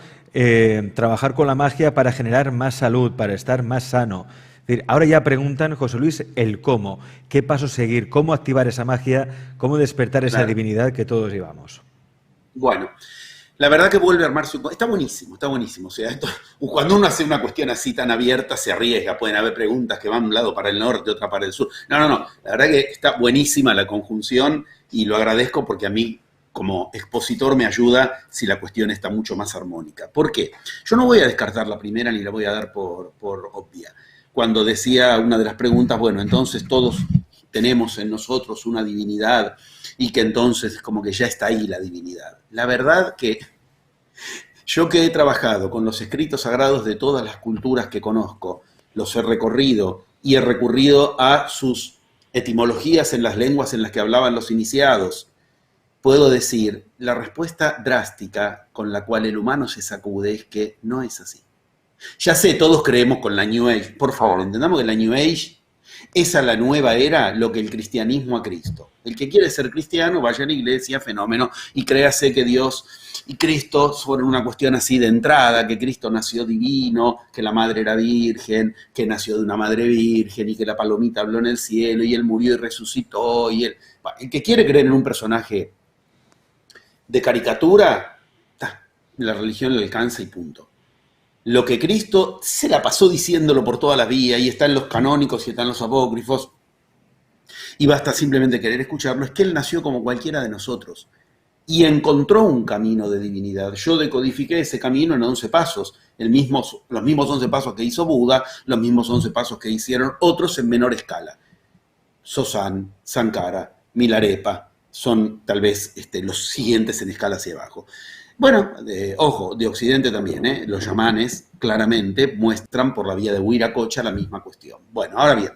trabajar con la magia para generar más salud, para estar más sano? Es decir, ahora ya preguntan, José Luis, el cómo, qué pasos seguir, cómo activar esa magia, cómo despertar esa divinidad que todos llevamos. Bueno, la verdad que vuelve a armarse un... Está buenísimo, está buenísimo. O sea, cuando uno hace una cuestión así tan abierta, se arriesga. Pueden haber preguntas que van de un lado para el norte, otra para el sur. No. La verdad que está buenísima la conjunción y lo agradezco porque a mí, como expositor, me ayuda si la cuestión está mucho más armónica. ¿Por qué? Yo no voy a descartar la primera ni la voy a dar por obvia. Cuando decía una de las preguntas, bueno, entonces todos tenemos en nosotros una divinidad y que entonces como que ya está ahí la divinidad. La verdad que yo que he trabajado con los escritos sagrados de todas las culturas que conozco, los he recorrido y he recurrido a sus etimologías en las lenguas en las que hablaban los iniciados, puedo decir, la respuesta drástica con la cual el humano se sacude es que no es así. Ya sé, todos creemos con la New Age. Por favor, entendamos que la New Age es a la nueva era lo que el cristianismo a Cristo. El que quiere ser cristiano, vaya a la iglesia, fenómeno, y créase que Dios y Cristo fueron una cuestión así de entrada, que Cristo nació divino, que la madre era virgen, que nació de una madre virgen, y que la palomita habló en el cielo, y él murió y resucitó, y el que quiere creer en un personaje de caricatura, la religión le alcanza y punto. Lo que Cristo se la pasó diciéndolo por toda la vida, y está en los canónicos y está en los apócrifos, y basta simplemente querer escucharlo, es que Él nació como cualquiera de nosotros, y encontró un camino de divinidad. Yo decodifiqué ese camino en 11 pasos, los mismos 11 pasos que hizo Buda, los mismos 11 pasos que hicieron otros en menor escala. Sosan, Sankara, Milarepa, son tal vez los siguientes en escala hacia abajo. Bueno, ojo, de Occidente también, los yamanes claramente muestran por la vía de Huiracocha la misma cuestión. Bueno, ahora bien,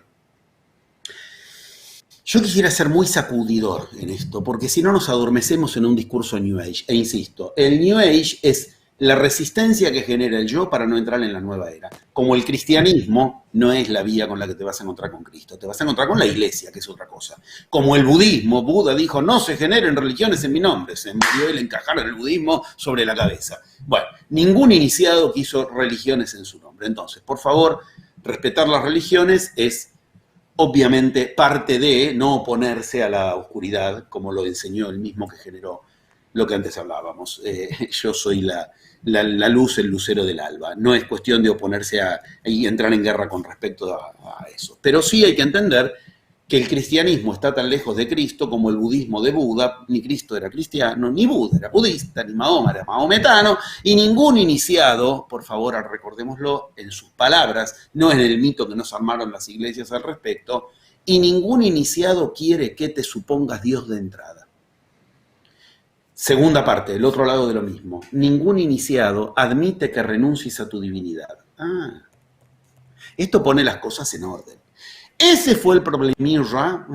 yo quisiera ser muy sacudidor en esto, porque si no nos adormecemos en un discurso New Age. E insisto, el New Age es la resistencia que genera el yo para no entrar en la nueva era. Como el cristianismo no es la vía con la que te vas a encontrar con Cristo, te vas a encontrar con la iglesia, que es otra cosa. Como el budismo, Buda dijo, no se generen religiones en mi nombre, se murió el encajar el budismo sobre la cabeza. Bueno, ningún iniciado quiso religiones en su nombre. Entonces, por favor, respetar las religiones es obviamente parte de no oponerse a la oscuridad, como lo enseñó el mismo que generó lo que antes hablábamos. Yo soy la luz, el lucero del alba. No es cuestión de oponerse y entrar en guerra con respecto a eso. Pero sí hay que entender que el cristianismo está tan lejos de Cristo como el budismo de Buda. Ni Cristo era cristiano, ni Buda era budista, ni Mahoma era mahometano, y ningún iniciado, por favor, recordémoslo en sus palabras, no en el mito que nos armaron las iglesias al respecto, y ningún iniciado quiere que te supongas Dios de entrada. Segunda parte, el otro lado de lo mismo. Ningún iniciado admite que renuncies a tu divinidad. Esto pone las cosas en orden. Ese fue el problemilla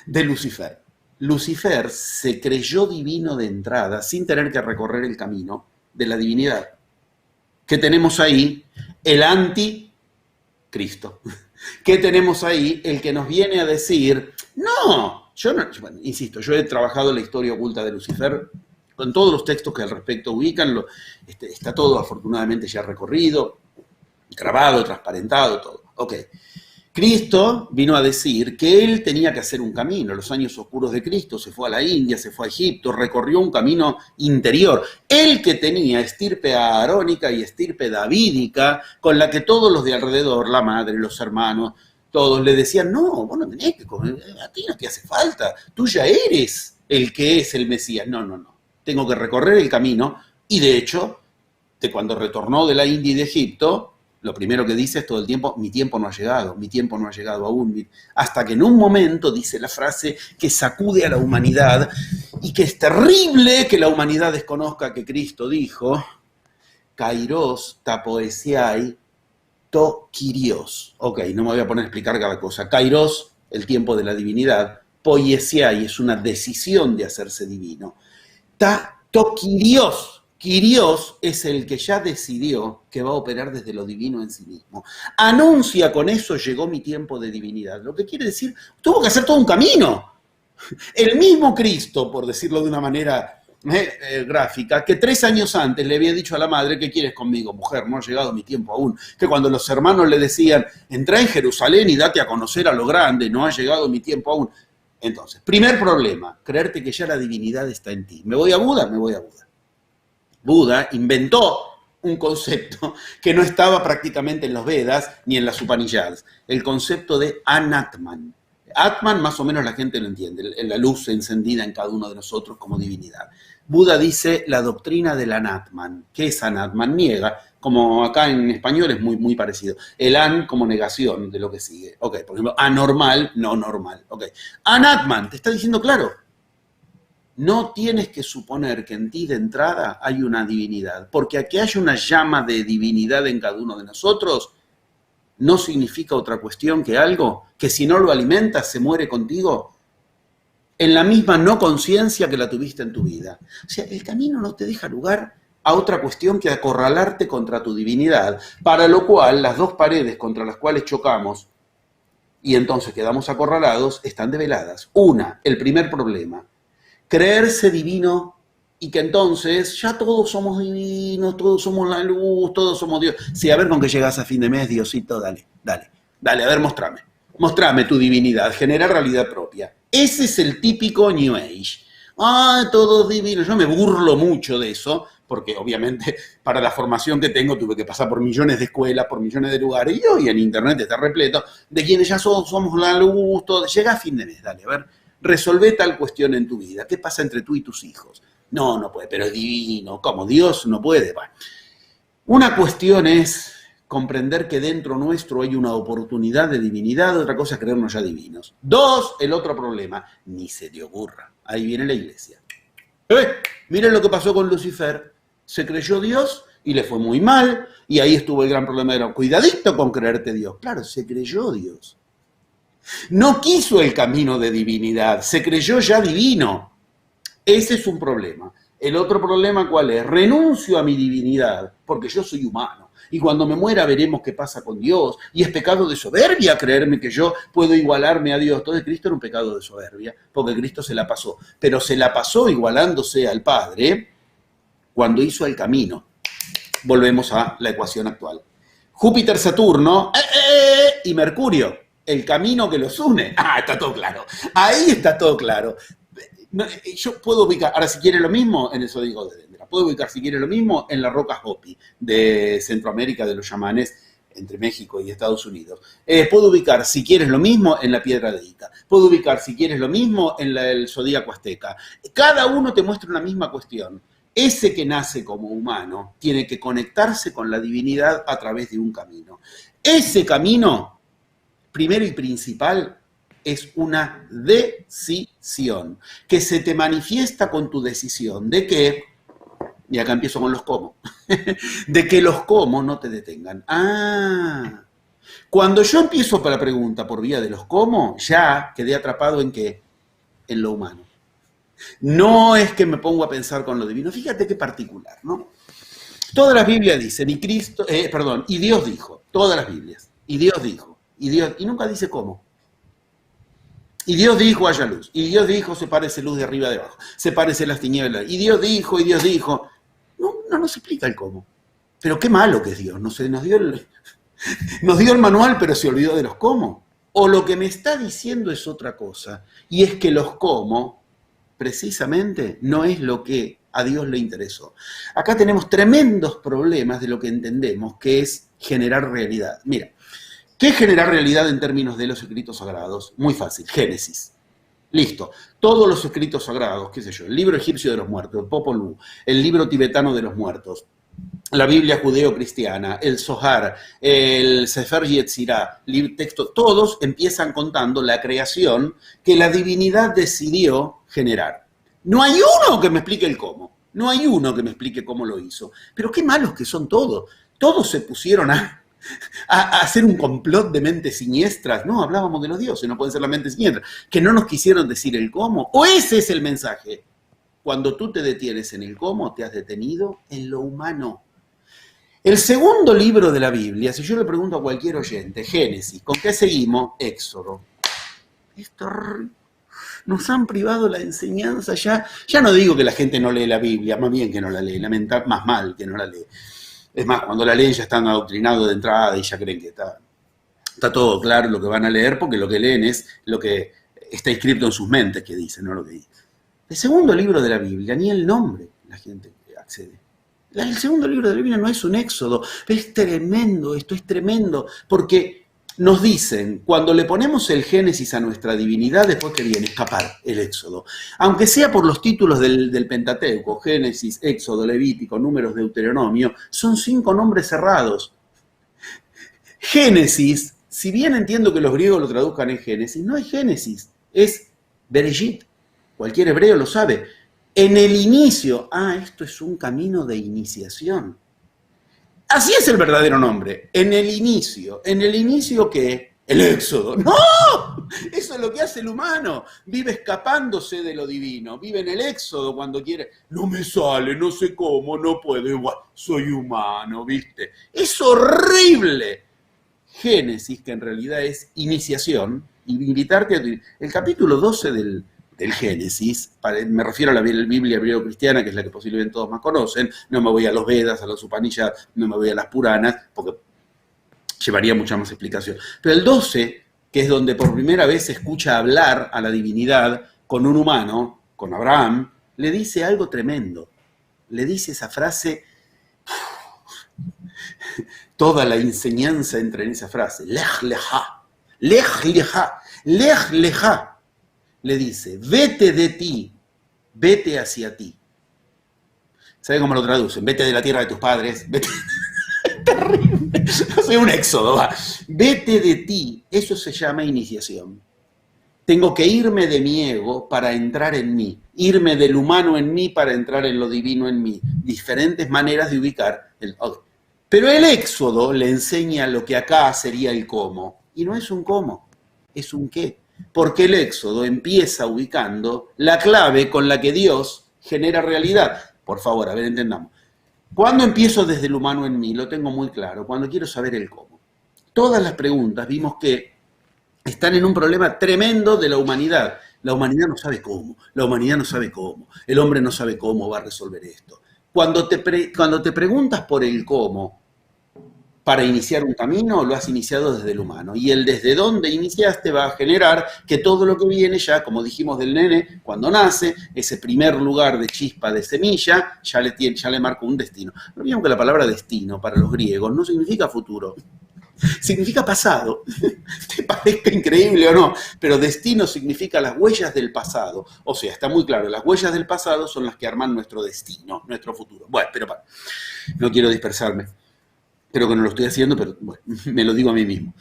de Lucifer. Lucifer se creyó divino de entrada sin tener que recorrer el camino de la divinidad. ¿Qué tenemos ahí? El anticristo. ¿Qué tenemos ahí? El que nos viene a decir, no, bueno, insisto, yo he trabajado la historia oculta de Lucifer con todos los textos que al respecto ubican, está todo afortunadamente ya recorrido, grabado, transparentado, todo. Ok. Cristo vino a decir que él tenía que hacer un camino. En los años oscuros de Cristo se fue a la India, se fue a Egipto, recorrió un camino interior. Él que tenía estirpe aarónica y estirpe davídica, con la que todos los de alrededor, la madre, los hermanos, todos le decían, no, vos no tenés que comer, a ti no te hace falta, tú ya eres el que es el Mesías. No, tengo que recorrer el camino. Y de hecho, de cuando retornó de la India y de Egipto, Lo primero que dice es todo el tiempo, mi tiempo no ha llegado, mi tiempo no ha llegado aún. Hasta que en un momento dice la frase que sacude a la humanidad y que es terrible que la humanidad desconozca que Cristo dijo, Kairos tapoesiai to Kyrios. Ok, no me voy a poner a explicar cada cosa. Kairos, el tiempo de la divinidad. Poiesiai es una decisión de hacerse divino. Ta to Kyrios. Kyrios es el que ya decidió que va a operar desde lo divino en sí mismo. Anuncia con eso, llegó mi tiempo de divinidad. Lo que quiere decir, tuvo que hacer todo un camino. El mismo Cristo, por decirlo de una manera gráfica, que 3 años antes le había dicho a la madre, ¿qué quieres conmigo, mujer? No ha llegado mi tiempo aún. Que cuando los hermanos le decían, entra en Jerusalén y date a conocer a lo grande, no ha llegado mi tiempo aún. Entonces, primer problema, creerte que ya la divinidad está en ti. ¿Me voy a Buda? Me voy a Buda. Buda inventó un concepto que no estaba prácticamente en los Vedas ni en las Upanishads, el concepto de Anatman. Atman más o menos la gente lo entiende, la luz encendida en cada uno de nosotros como divinidad. Buda dice la doctrina del Anatman. ¿Qué es Anatman? Niega, como acá en español es muy parecido. El an como negación de lo que sigue. Ok, por ejemplo, anormal, no normal. Ok, Anatman, te está diciendo claro. No tienes que suponer que en ti de entrada hay una divinidad, porque aquí haya una llama de divinidad en cada uno de nosotros, no significa otra cuestión que algo que si no lo alimentas se muere contigo en la misma no conciencia que la tuviste en tu vida. O sea, el camino no te deja lugar a otra cuestión que acorralarte contra tu divinidad, para lo cual las dos paredes contra las cuales chocamos y entonces quedamos acorralados están develadas. Una, el primer problema. Creerse divino y que entonces ya todos somos divinos, todos somos la luz, todos somos Dios. Sí, a ver con qué llegas a fin de mes, Diosito, dale, a ver, mostrame tu divinidad, genera realidad propia. Ese es el típico New Age. Todos divinos. Yo me burlo mucho de eso, porque obviamente para la formación que tengo tuve que pasar por millones de escuelas, por millones de lugares, y hoy en internet está repleto de quienes ya somos la luz, todo. Llega a fin de mes, dale, a ver. Resolvé tal cuestión en tu vida. ¿Qué pasa entre tú y tus hijos? No puede, pero es divino. ¿Cómo? Dios no puede. Bueno, una cuestión es comprender que dentro nuestro hay una oportunidad de divinidad, otra cosa es creernos ya divinos. 2, el otro problema, ni se te ocurra. Ahí viene la iglesia. Miren lo que pasó con Lucifer. Se creyó Dios y le fue muy mal, y ahí estuvo el gran problema de cuidadito con creerte Dios. Claro, se creyó Dios. No quiso el camino de divinidad, se creyó ya divino. Ese es un problema. El otro problema, ¿cuál es? Renuncio a mi divinidad, porque yo soy humano. Y cuando me muera veremos qué pasa con Dios. Y es pecado de soberbia creerme que yo puedo igualarme a Dios. Entonces Cristo era un pecado de soberbia, porque Cristo se la pasó. Pero se la pasó igualándose al Padre cuando hizo el camino. Volvemos a la ecuación actual. Júpiter, Saturno y Mercurio. El camino que los une. Está todo claro. Ahí está todo claro. Yo puedo ubicar, ahora si quiere lo mismo, en el Zodíaco de Dendra. Puedo ubicar si quiere lo mismo en la roca Hopi de Centroamérica, de los chamanes, entre México y Estados Unidos. Puedo ubicar si quieres lo mismo en la piedra de Ica. Puedo ubicar si quieres lo mismo en el Zodíaco azteca. Cada uno te muestra una misma cuestión. Ese que nace como humano tiene que conectarse con la divinidad a través de un camino. Ese camino, primero y principal, es una decisión que se te manifiesta con tu decisión de que, y acá empiezo con los cómo, de que los cómo no te detengan. Cuando yo empiezo para la pregunta por vía de los cómo, ya quedé atrapado en ¿qué? En lo humano. No es que me pongo a pensar con lo divino. Fíjate qué particular, ¿no? Todas las Biblias dicen, y Dios dijo, todas las Biblias, y Dios dijo, y nunca dice cómo. Y Dios dijo, haya luz. Y Dios dijo, sepárese luz de arriba a de abajo. Sepárese las tinieblas. Y Dios dijo, y Dios dijo. No nos explica el cómo. Pero qué malo que es Dios. Nos dio el manual, pero se olvidó de los cómo. O lo que me está diciendo es otra cosa. Y es que los cómo, precisamente, no es lo que a Dios le interesó. Acá tenemos tremendos problemas de lo que entendemos, que es generar realidad. Mira. ¿Qué es generar realidad en términos de los escritos sagrados? Muy fácil, Génesis. Listo. Todos los escritos sagrados, qué sé yo, el libro egipcio de los muertos, el Popol Vuh, el libro tibetano de los muertos, la Biblia judeo-cristiana, el Zohar, el Sefer Yetzirah, textos, todos empiezan contando la creación que la divinidad decidió generar. No hay uno que me explique el cómo, no hay uno que me explique cómo lo hizo. Pero qué malos que son todos. Todos se pusieron a hacer un complot de mentes siniestras. No, hablábamos de los dioses, no pueden ser las mentes siniestras. Que no nos quisieron decir el cómo. O ese es el mensaje. Cuando tú te detienes en el cómo, te has detenido en lo humano. El segundo libro de la Biblia, si yo le pregunto a cualquier oyente, Génesis, ¿con qué seguimos? Éxodo. Esto nos han privado la enseñanza ya. Ya no digo que la gente no lee la Biblia, más bien que no la lee, más mal que no la lee. Es más, cuando la leen ya están adoctrinados de entrada y ya creen que está todo claro lo que van a leer, porque lo que leen es lo que está escrito en sus mentes que dicen, no lo que dicen. El segundo libro de la Biblia, ni el nombre la gente accede. El segundo libro de la Biblia no es un Éxodo, es tremendo, esto es tremendo, porque nos dicen, cuando le ponemos el Génesis a nuestra divinidad, después que viene escapar el Éxodo. Aunque sea por los títulos del Pentateuco, Génesis, Éxodo, Levítico, Números, Deuteronomio, son 5 nombres cerrados. Génesis, si bien entiendo que los griegos lo traduzcan en Génesis, no es Génesis, es Bereshit. Cualquier hebreo lo sabe. En el inicio, esto es un camino de iniciación. Así es el verdadero nombre. En el inicio. ¿En el inicio qué? El Éxodo. ¡No! Eso es lo que hace el humano. Vive escapándose de lo divino. Vive en el Éxodo cuando quiere. No me sale, no sé cómo, no puedo. Igual, soy humano, ¿viste? Es horrible. Génesis, que en realidad es iniciación, y invitarte a el capítulo 12 del Génesis, me refiero a la Biblia hebreo-cristiana, que es la que posiblemente todos más conocen, no me voy a los Vedas, a los Upanishads, no me voy a las Puranas, porque llevaría mucha más explicación. Pero el 12, que es donde por primera vez se escucha hablar a la divinidad con un humano, con Abraham, le dice algo tremendo. Le dice esa frase, toda la enseñanza entra en esa frase, Lech lecha, Lech lecha, Lech lecha. Le dice, vete de ti, vete hacia ti. ¿Sabe cómo lo traducen? Vete de la tierra de tus padres, vete... Terrible. Soy un éxodo, va. Vete de ti, eso se llama iniciación. Tengo que irme de mi ego para entrar en mí, irme del humano en mí para entrar en lo divino en mí. Diferentes maneras de ubicar el... Pero el éxodo le enseña lo que acá sería el cómo. Y no es un cómo, es un qué. Porque el Éxodo empieza ubicando la clave con la que Dios genera realidad. Por favor, a ver, entendamos. Cuando empiezo desde el humano en mí, lo tengo muy claro, cuando quiero saber el cómo. Todas las preguntas vimos que están en un problema tremendo de la humanidad. La humanidad no sabe cómo, la humanidad no sabe cómo, el hombre no sabe cómo va a resolver esto. Cuando te preguntas por el cómo, para iniciar un camino, lo has iniciado desde el humano. Y el desde dónde iniciaste va a generar que todo lo que viene ya, como dijimos del nene, cuando nace, ese primer lugar de chispa de semilla, ya le marca un destino. No vimos que la palabra destino para los griegos no significa futuro, significa pasado. Te parezca increíble o no, pero destino significa las huellas del pasado. O sea, está muy claro, las huellas del pasado son las que arman nuestro destino, nuestro futuro. Bueno, pero no quiero dispersarme. Creo que no lo estoy haciendo, pero bueno, me lo digo a mí mismo.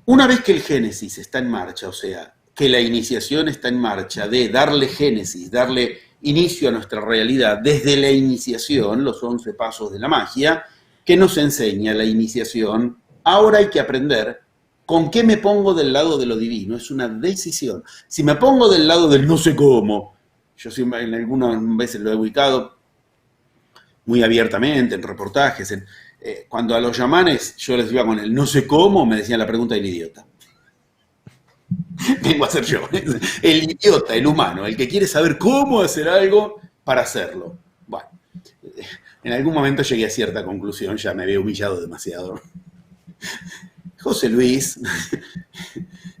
Una vez que el Génesis está en marcha, o sea, que la iniciación está en marcha de darle Génesis, darle inicio a nuestra realidad desde la iniciación, los 11 pasos de la magia, ¿qué nos enseña la iniciación? Ahora hay que aprender con qué me pongo del lado de lo divino. Es una decisión. Si me pongo del lado del no sé cómo, yo siempre, en algunas veces lo he ubicado muy abiertamente, en reportajes, cuando a los yamanes yo les iba con el no sé cómo, me decían la pregunta del idiota. Vengo a ser yo, el idiota, el humano, el que quiere saber cómo hacer algo para hacerlo. Bueno, en algún momento llegué a cierta conclusión, ya me había humillado demasiado. José Luis,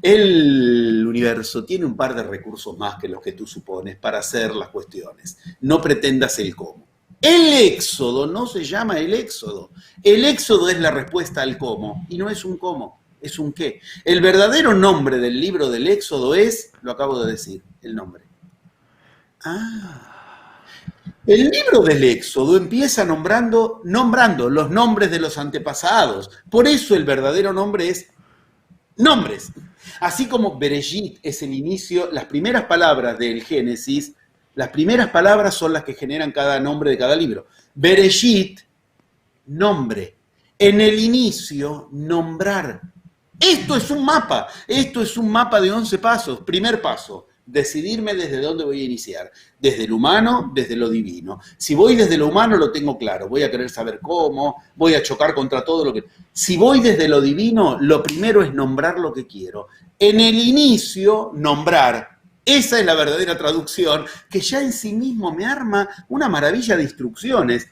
el universo tiene un par de recursos más que los que tú supones para hacer las cuestiones. No pretendas el cómo. El éxodo no se llama el éxodo. El éxodo es la respuesta al cómo, y no es un cómo, es un qué. El verdadero nombre del libro del éxodo es, lo acabo de decir, el nombre. El libro del Éxodo empieza nombrando los nombres de los antepasados. Por eso el verdadero nombre es nombres. Así como Bereshit es el inicio, las primeras palabras del Génesis, las primeras palabras son las que generan cada nombre de cada libro. Bereshit, nombre. En el inicio, nombrar. Esto es un mapa de 11 pasos. Primer paso, decidirme desde dónde voy a iniciar. Desde lo humano, desde lo divino. Si voy desde lo humano lo tengo claro, voy a querer saber cómo, voy a chocar contra todo lo que... Si voy desde lo divino, lo primero es nombrar lo que quiero. En el inicio, nombrar. Esa es la verdadera traducción, que ya en sí mismo me arma una maravilla de instrucciones.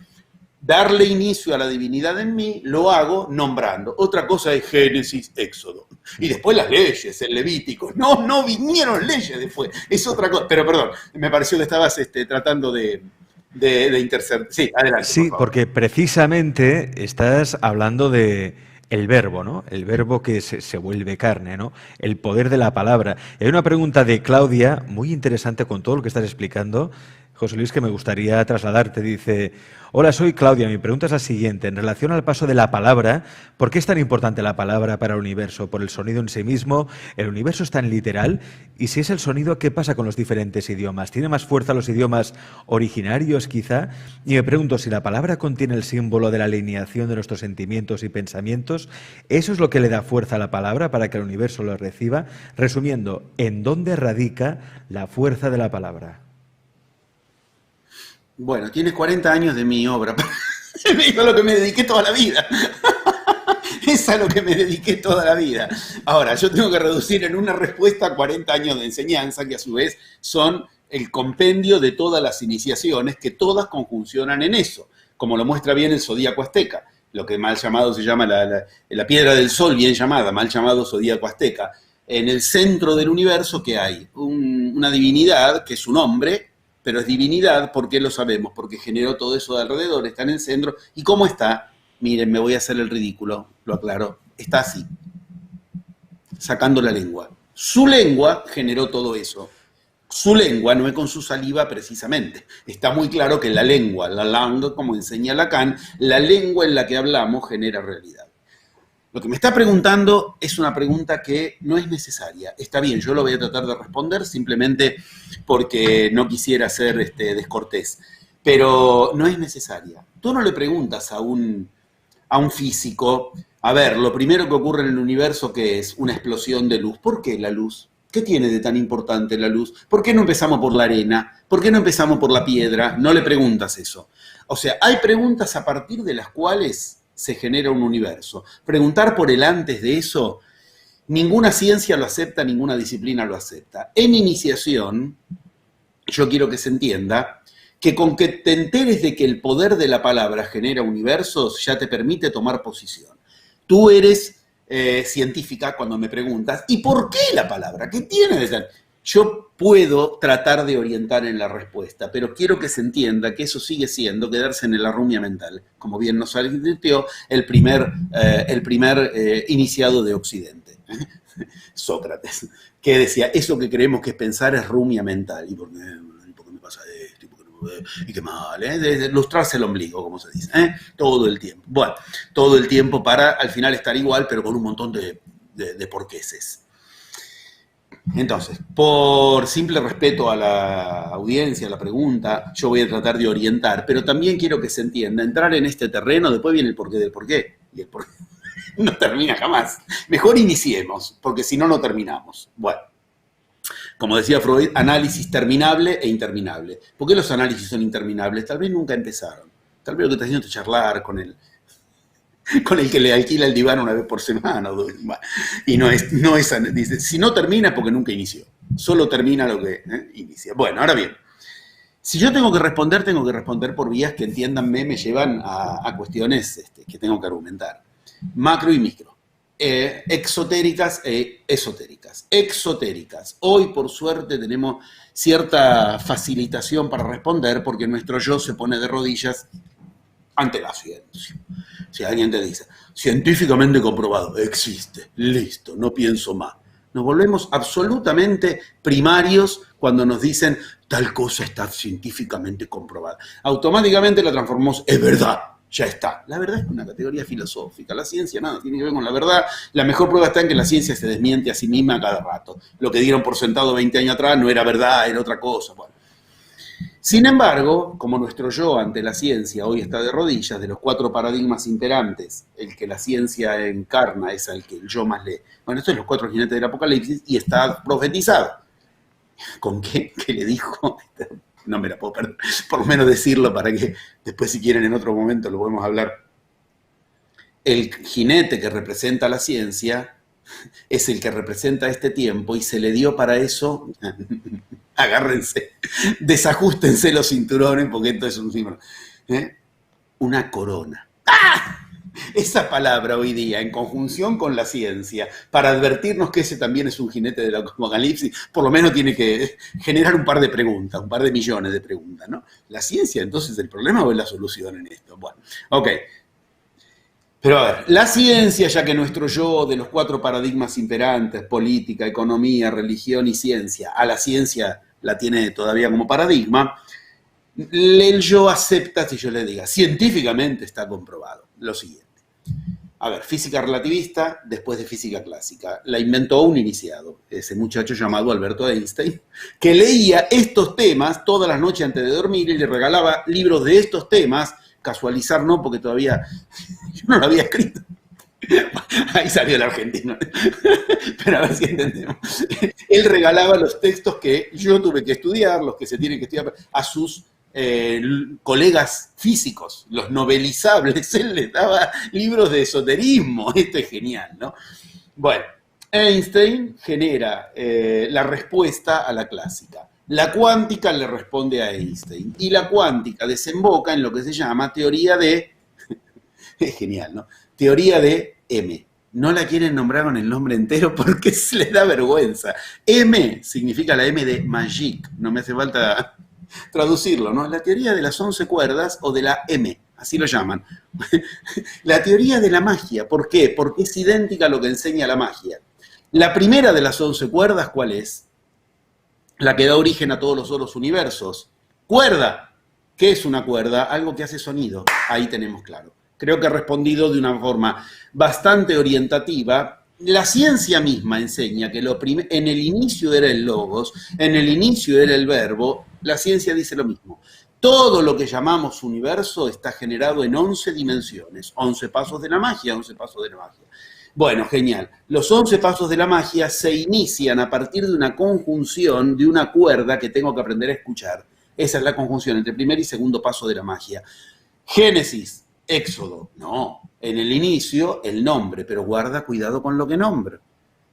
Darle inicio a la divinidad en mí, lo hago nombrando. Otra cosa es Génesis, Éxodo. Y después las leyes, el Levítico. No vinieron leyes después. Es otra cosa. Pero perdón, me pareció que estabas tratando de interceder. Sí, adelante. Sí, por porque precisamente estás hablando de el verbo, ¿no? El verbo que se vuelve carne, ¿no? El poder de la palabra. Y hay una pregunta de Claudia, muy interesante con todo lo que estás explicando, José Luis, que me gustaría trasladarte. Dice: hola, soy Claudia, mi pregunta es la siguiente. En relación al paso de la palabra, ¿por qué es tan importante la palabra para el universo? ¿Por el sonido en sí mismo? ¿El universo es tan literal? Y si es el sonido, ¿qué pasa con los diferentes idiomas? ¿Tiene más fuerza los idiomas originarios, quizá? Y me pregunto, si la palabra contiene el símbolo de la alineación de nuestros sentimientos y pensamientos, ¿eso es lo que le da fuerza a la palabra para que el universo lo reciba? Resumiendo, ¿en dónde radica la fuerza de la palabra? Bueno, tienes 40 años de mi obra. Es a lo que me dediqué toda la vida. Es a lo que me dediqué toda la vida. Ahora, yo tengo que reducir en una respuesta 40 años de enseñanza, que a su vez son el compendio de todas las iniciaciones, que todas conjuncionan en eso, como lo muestra bien el zodíaco azteca, lo que mal llamado se llama la piedra del sol, bien llamada, mal llamado zodíaco azteca. En el centro del universo, ¿qué hay? Una divinidad, que es un hombre, pero es divinidad. ¿Por qué lo sabemos? Porque generó todo eso de alrededor, está en el centro. ¿Y cómo está? Miren, me voy a hacer el ridículo, lo aclaro. Está así, sacando la lengua. Su lengua generó todo eso. Su lengua no es con su saliva precisamente. Está muy claro que la lengua, la langue, como enseña Lacan, la lengua en la que hablamos genera realidad. Lo que me está preguntando es una pregunta que no es necesaria. Está bien, yo lo voy a tratar de responder simplemente porque no quisiera ser descortés. Pero no es necesaria. Tú no le preguntas a un físico, a ver, lo primero que ocurre en el universo, ¿qué es? Una explosión de luz. ¿Por qué la luz? ¿Qué tiene de tan importante la luz? ¿Por qué no empezamos por la arena? ¿Por qué no empezamos por la piedra? No le preguntas eso. O sea, hay preguntas a partir de las cuales se genera un universo. Preguntar por el antes de eso, ninguna ciencia lo acepta, ninguna disciplina lo acepta. En iniciación, yo quiero que se entienda que con que te enteres de que el poder de la palabra genera universos, ya te permite tomar posición. Tú eres científica cuando me preguntas, ¿y por qué la palabra? ¿Qué tiene de tal? Yo puedo tratar de orientar en la respuesta, pero quiero que se entienda que eso sigue siendo quedarse en la rumia mental, como bien nos advirtió el primer iniciado de Occidente, Sócrates, que decía, eso que creemos que es pensar es rumia mental. ¿Y por qué me pasa esto? Y qué mal, de lustrarse el ombligo, como se dice, todo el tiempo. Bueno, todo el tiempo para al final estar igual, pero con un montón de porqueses. Entonces, por simple respeto a la audiencia, a la pregunta, yo voy a tratar de orientar, pero también quiero que se entienda, entrar en este terreno, después viene el porqué del porqué, y el porqué no termina jamás. Mejor iniciemos, porque si no, no terminamos. Bueno, como decía Freud, análisis terminable e interminable. ¿Por qué los análisis son interminables? Tal vez nunca empezaron. Tal vez lo que está haciendo es charlar con el que le alquila el diván una vez por semana. Y no es dice, si no termina es porque nunca inició. Solo termina lo que inicia. Bueno, ahora bien, si yo tengo que responder por vías que, entiéndanme, me llevan a cuestiones que tengo que argumentar. Macro y micro. Exotéricas e esotéricas. Exotéricas. Hoy, por suerte, tenemos cierta facilitación para responder porque nuestro yo se pone de rodillas ante la ciencia. Si alguien te dice, científicamente comprobado, existe, listo, no pienso más. Nos volvemos absolutamente primarios cuando nos dicen tal cosa está científicamente comprobada. Automáticamente la transformamos, es verdad, ya está. La verdad es una categoría filosófica. La ciencia nada tiene que ver con la verdad. La mejor prueba está en que la ciencia se desmiente a sí misma a cada rato. Lo que dieron por sentado 20 años atrás no era verdad, era otra cosa. Bueno. Sin embargo, como nuestro yo ante la ciencia hoy está de rodillas, de los 4 paradigmas imperantes, el que la ciencia encarna es al que el yo más lee. Bueno, estos son los 4 jinetes del Apocalipsis y está profetizado. ¿Con qué? ¿Qué le dijo? No me la puedo perder. Por lo menos decirlo para que después, si quieren, en otro momento lo podemos hablar. El jinete que representa la ciencia es el que representa este tiempo y se le dio para eso, agárrense, desajústense los cinturones porque esto es un símbolo, una corona. ¡Ah! Esa palabra hoy día, en conjunción con la ciencia, para advertirnos que ese también es un jinete del Apocalipsis, por lo menos tiene que generar un par de preguntas, un par de millones de preguntas, ¿no? ¿La ciencia entonces el problema o es la solución en esto? Bueno, ok. Pero a ver, la ciencia, ya que nuestro yo de los 4 paradigmas imperantes, política, economía, religión y ciencia, a la ciencia la tiene todavía como paradigma, el yo acepta, si yo le diga, científicamente está comprobado, lo siguiente. A ver, física relativista, después de física clásica, la inventó un iniciado, ese muchacho llamado Alberto Einstein, que leía estos temas todas las noches antes de dormir y le regalaba libros de estos temas. Casualizar no, porque todavía yo no lo había escrito. Ahí salió el argentino. Pero a ver si entendemos. Él regalaba los textos que yo tuve que estudiar, los que se tienen que estudiar, a sus colegas físicos, los novelizables. Él les daba libros de esoterismo. Esto es genial, ¿no? Bueno, Einstein genera la respuesta a la clásica. La cuántica le responde a Einstein y la cuántica desemboca en lo que se llama teoría de, es genial, ¿no? Teoría de M. No la quieren nombrar con el nombre entero porque se les da vergüenza. M significa la M de magic, no me hace falta traducirlo, ¿no? La teoría de las 11 cuerdas o de la M, así lo llaman. La teoría de la magia, ¿por qué? Porque es idéntica a lo que enseña la magia. La primera de las 11 cuerdas, ¿cuál es? La que da origen a todos los otros universos. Cuerda. ¿Qué es una cuerda? Algo que hace sonido. Ahí tenemos claro. Creo que he respondido de una forma bastante orientativa. La ciencia misma enseña que en el inicio era el logos, en el inicio era el verbo. La ciencia dice lo mismo. Todo lo que llamamos universo está generado en 11 dimensiones. 11 pasos de la magia, 11 pasos de la magia. Bueno, genial. Los 11 pasos de la magia se inician a partir de una conjunción de una cuerda que tengo que aprender a escuchar. Esa es la conjunción entre primer y segundo paso de la magia. Génesis, Éxodo, no. En el inicio, el nombre, pero guarda cuidado con lo que nombro.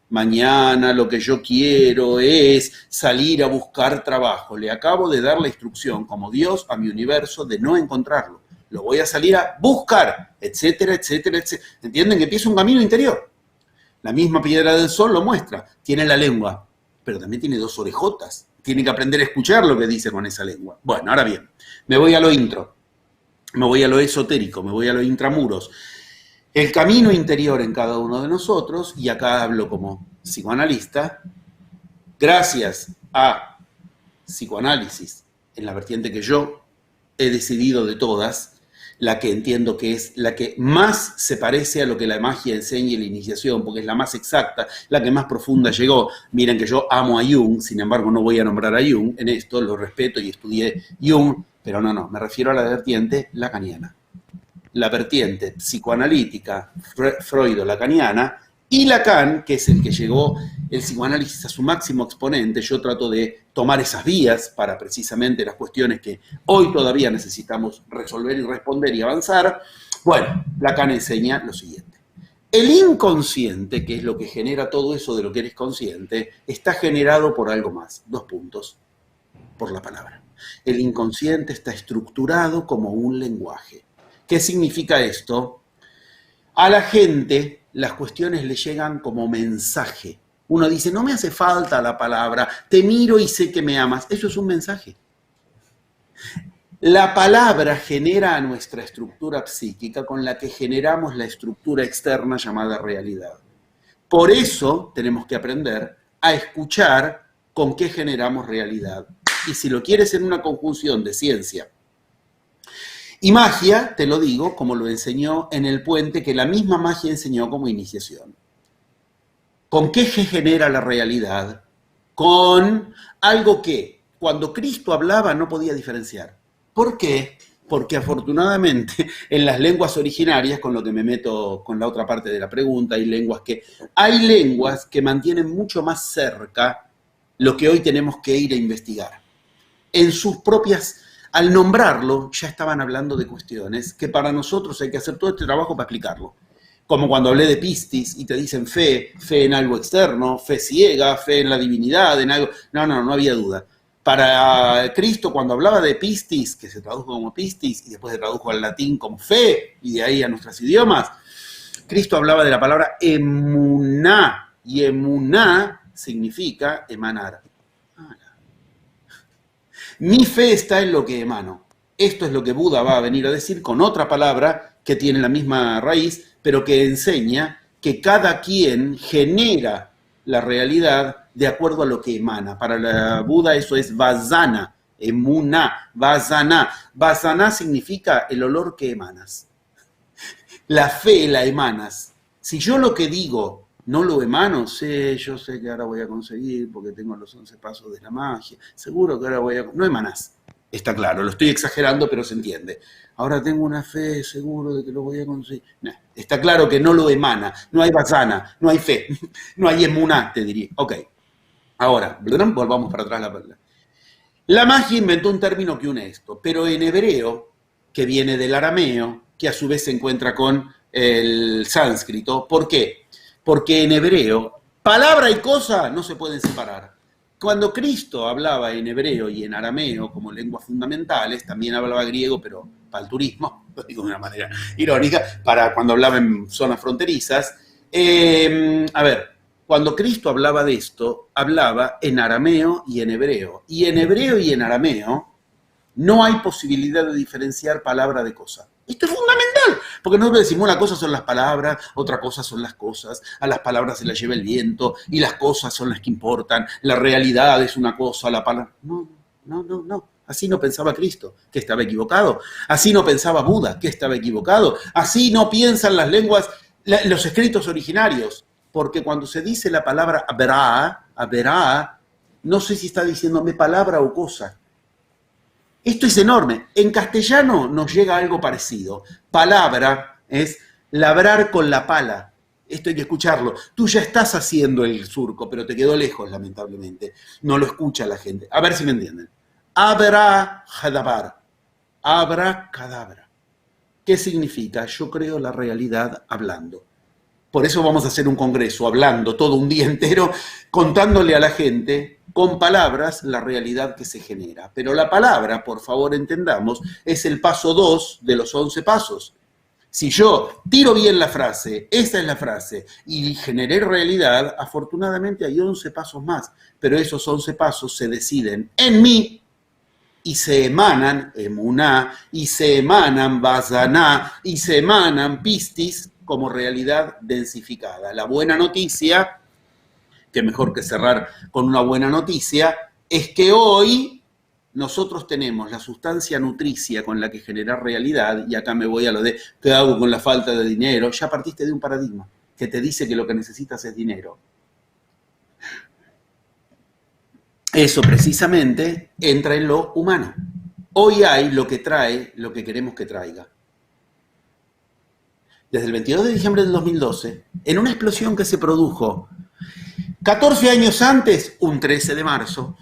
Mañana lo que yo quiero es salir a buscar trabajo. Le acabo de dar la instrucción como Dios a mi universo de no encontrarlo. Lo voy a salir a buscar, etcétera, etcétera, etcétera. ¿Entienden? Que empieza un camino interior. La misma piedra del sol lo muestra. Tiene la lengua, pero también tiene 2 orejotas. Tiene que aprender a escuchar lo que dice con esa lengua. Bueno, ahora bien, me voy a lo intro. Me voy a lo esotérico, me voy a lo intramuros. El camino interior en cada uno de nosotros, y acá hablo como psicoanalista, gracias a psicoanálisis, en la vertiente que yo he decidido de todas, la que entiendo que es la que más se parece a lo que la magia enseña y la iniciación, porque es la más exacta, la que más profunda llegó. Miren que yo amo a Jung, sin embargo no voy a nombrar a Jung en esto, lo respeto y estudié Jung, pero no, me refiero a la vertiente lacaniana. La vertiente psicoanalítica freudo-lacaniana y Lacan, que es el que llegó el psicoanálisis a su máximo exponente. Yo trato de tomar esas vías para precisamente las cuestiones que hoy todavía necesitamos resolver y responder y avanzar. Bueno, Lacan enseña lo siguiente. El inconsciente, que es lo que genera todo eso de lo que eres consciente, está generado por algo más. 2 puntos. Por la palabra. El inconsciente está estructurado como un lenguaje. ¿Qué significa esto? A la gente las cuestiones le llegan como mensaje. Uno dice, no me hace falta la palabra, te miro y sé que me amas. Eso es un mensaje. La palabra genera a nuestra estructura psíquica con la que generamos la estructura externa llamada realidad. Por eso tenemos que aprender a escuchar con qué generamos realidad. Y si lo quieres en una conjunción de ciencia y magia, te lo digo, como lo enseñó en El Puente, que la misma magia enseñó como iniciación. ¿Con qué se genera la realidad? Con algo que cuando Cristo hablaba no podía diferenciar. ¿Por qué? Porque afortunadamente en las lenguas originarias, con lo que me meto con la otra parte de la pregunta, hay lenguas que mantienen mucho más cerca lo que hoy tenemos que ir a investigar. En sus propias, al nombrarlo, ya estaban hablando de cuestiones que para nosotros hay que hacer todo este trabajo para explicarlo. Como cuando hablé de pistis y te dicen fe en algo externo, fe ciega, fe en la divinidad, en algo... No había duda. Para Cristo, cuando hablaba de pistis, que se tradujo como pistis y después se tradujo al latín como fe, y de ahí a nuestros idiomas, Cristo hablaba de la palabra emuná, y emuná significa emanar. Mi fe está en lo que emano. Esto es lo que Buda va a venir a decir con otra palabra que tiene la misma raíz, pero que enseña que cada quien genera la realidad de acuerdo a lo que emana. Para la Buda eso es vasana, emuná, vasana. Vasana significa el olor que emanas. La fe la emanas. Si yo lo que digo no lo emano, yo sé que ahora voy a conseguir porque tengo los 11 pasos de la magia, seguro que ahora voy a... No emanás, está claro, lo estoy exagerando, pero se entiende. Ahora tengo una fe, seguro de que lo voy a conseguir. No, está claro que no lo emana, no hay vasana, no hay fe, no hay emuná, te diría. Ok, ahora, volvamos para atrás la palabra. La magia inventó un término que une esto, pero en hebreo, que viene del arameo, que a su vez se encuentra con el sánscrito, ¿por qué? Porque en hebreo, palabra y cosa no se pueden separar. Cuando Cristo hablaba en hebreo y en arameo como lenguas fundamentales, también hablaba griego, pero para el turismo, lo digo de una manera irónica, para cuando hablaba en zonas fronterizas. Cuando Cristo hablaba de esto, hablaba en arameo y en hebreo. Y en hebreo y en arameo no hay posibilidad de diferenciar palabra de cosa. Esto es fundamental, porque nosotros decimos una cosa son las palabras, otra cosa son las cosas, a las palabras se las lleva el viento y las cosas son las que importan, la realidad es una cosa, la palabra... No, así no pensaba Cristo, que estaba equivocado, así no pensaba Buda, que estaba equivocado, así no piensan las lenguas, los escritos originarios, porque cuando se dice la palabra averá, no sé si está diciéndome palabra o cosa. Esto es enorme. En castellano nos llega algo parecido. Palabra es labrar con la pala. Esto hay que escucharlo. Tú ya estás haciendo el surco, pero te quedó lejos, lamentablemente. No lo escucha la gente. A ver si me entienden. Abrahadabar. Abracadabra. ¿Qué significa? Yo creo la realidad hablando. Por eso vamos a hacer un congreso, hablando todo un día entero, contándole a la gente con palabras la realidad que se genera. Pero la palabra, por favor entendamos, es el paso 2 de los 11 pasos. Si yo tiro bien la frase, esa es la frase, y generé realidad, afortunadamente hay 11 pasos más, pero esos 11 pasos se deciden en mí y se emanan emuná, y se emanan vasaná, y se emanan pistis como realidad densificada. La buena noticia, que mejor que cerrar con una buena noticia, es que hoy nosotros tenemos la sustancia nutricia con la que generar realidad, y acá me voy a lo de ¿qué hago con la falta de dinero? Ya partiste de un paradigma que te dice que lo que necesitas es dinero. Eso precisamente entra en lo humano. Hoy hay lo que trae lo que queremos que traiga. Desde el 22 de diciembre del 2012, en una explosión que se produjo 14 años antes, un 13 de marzo,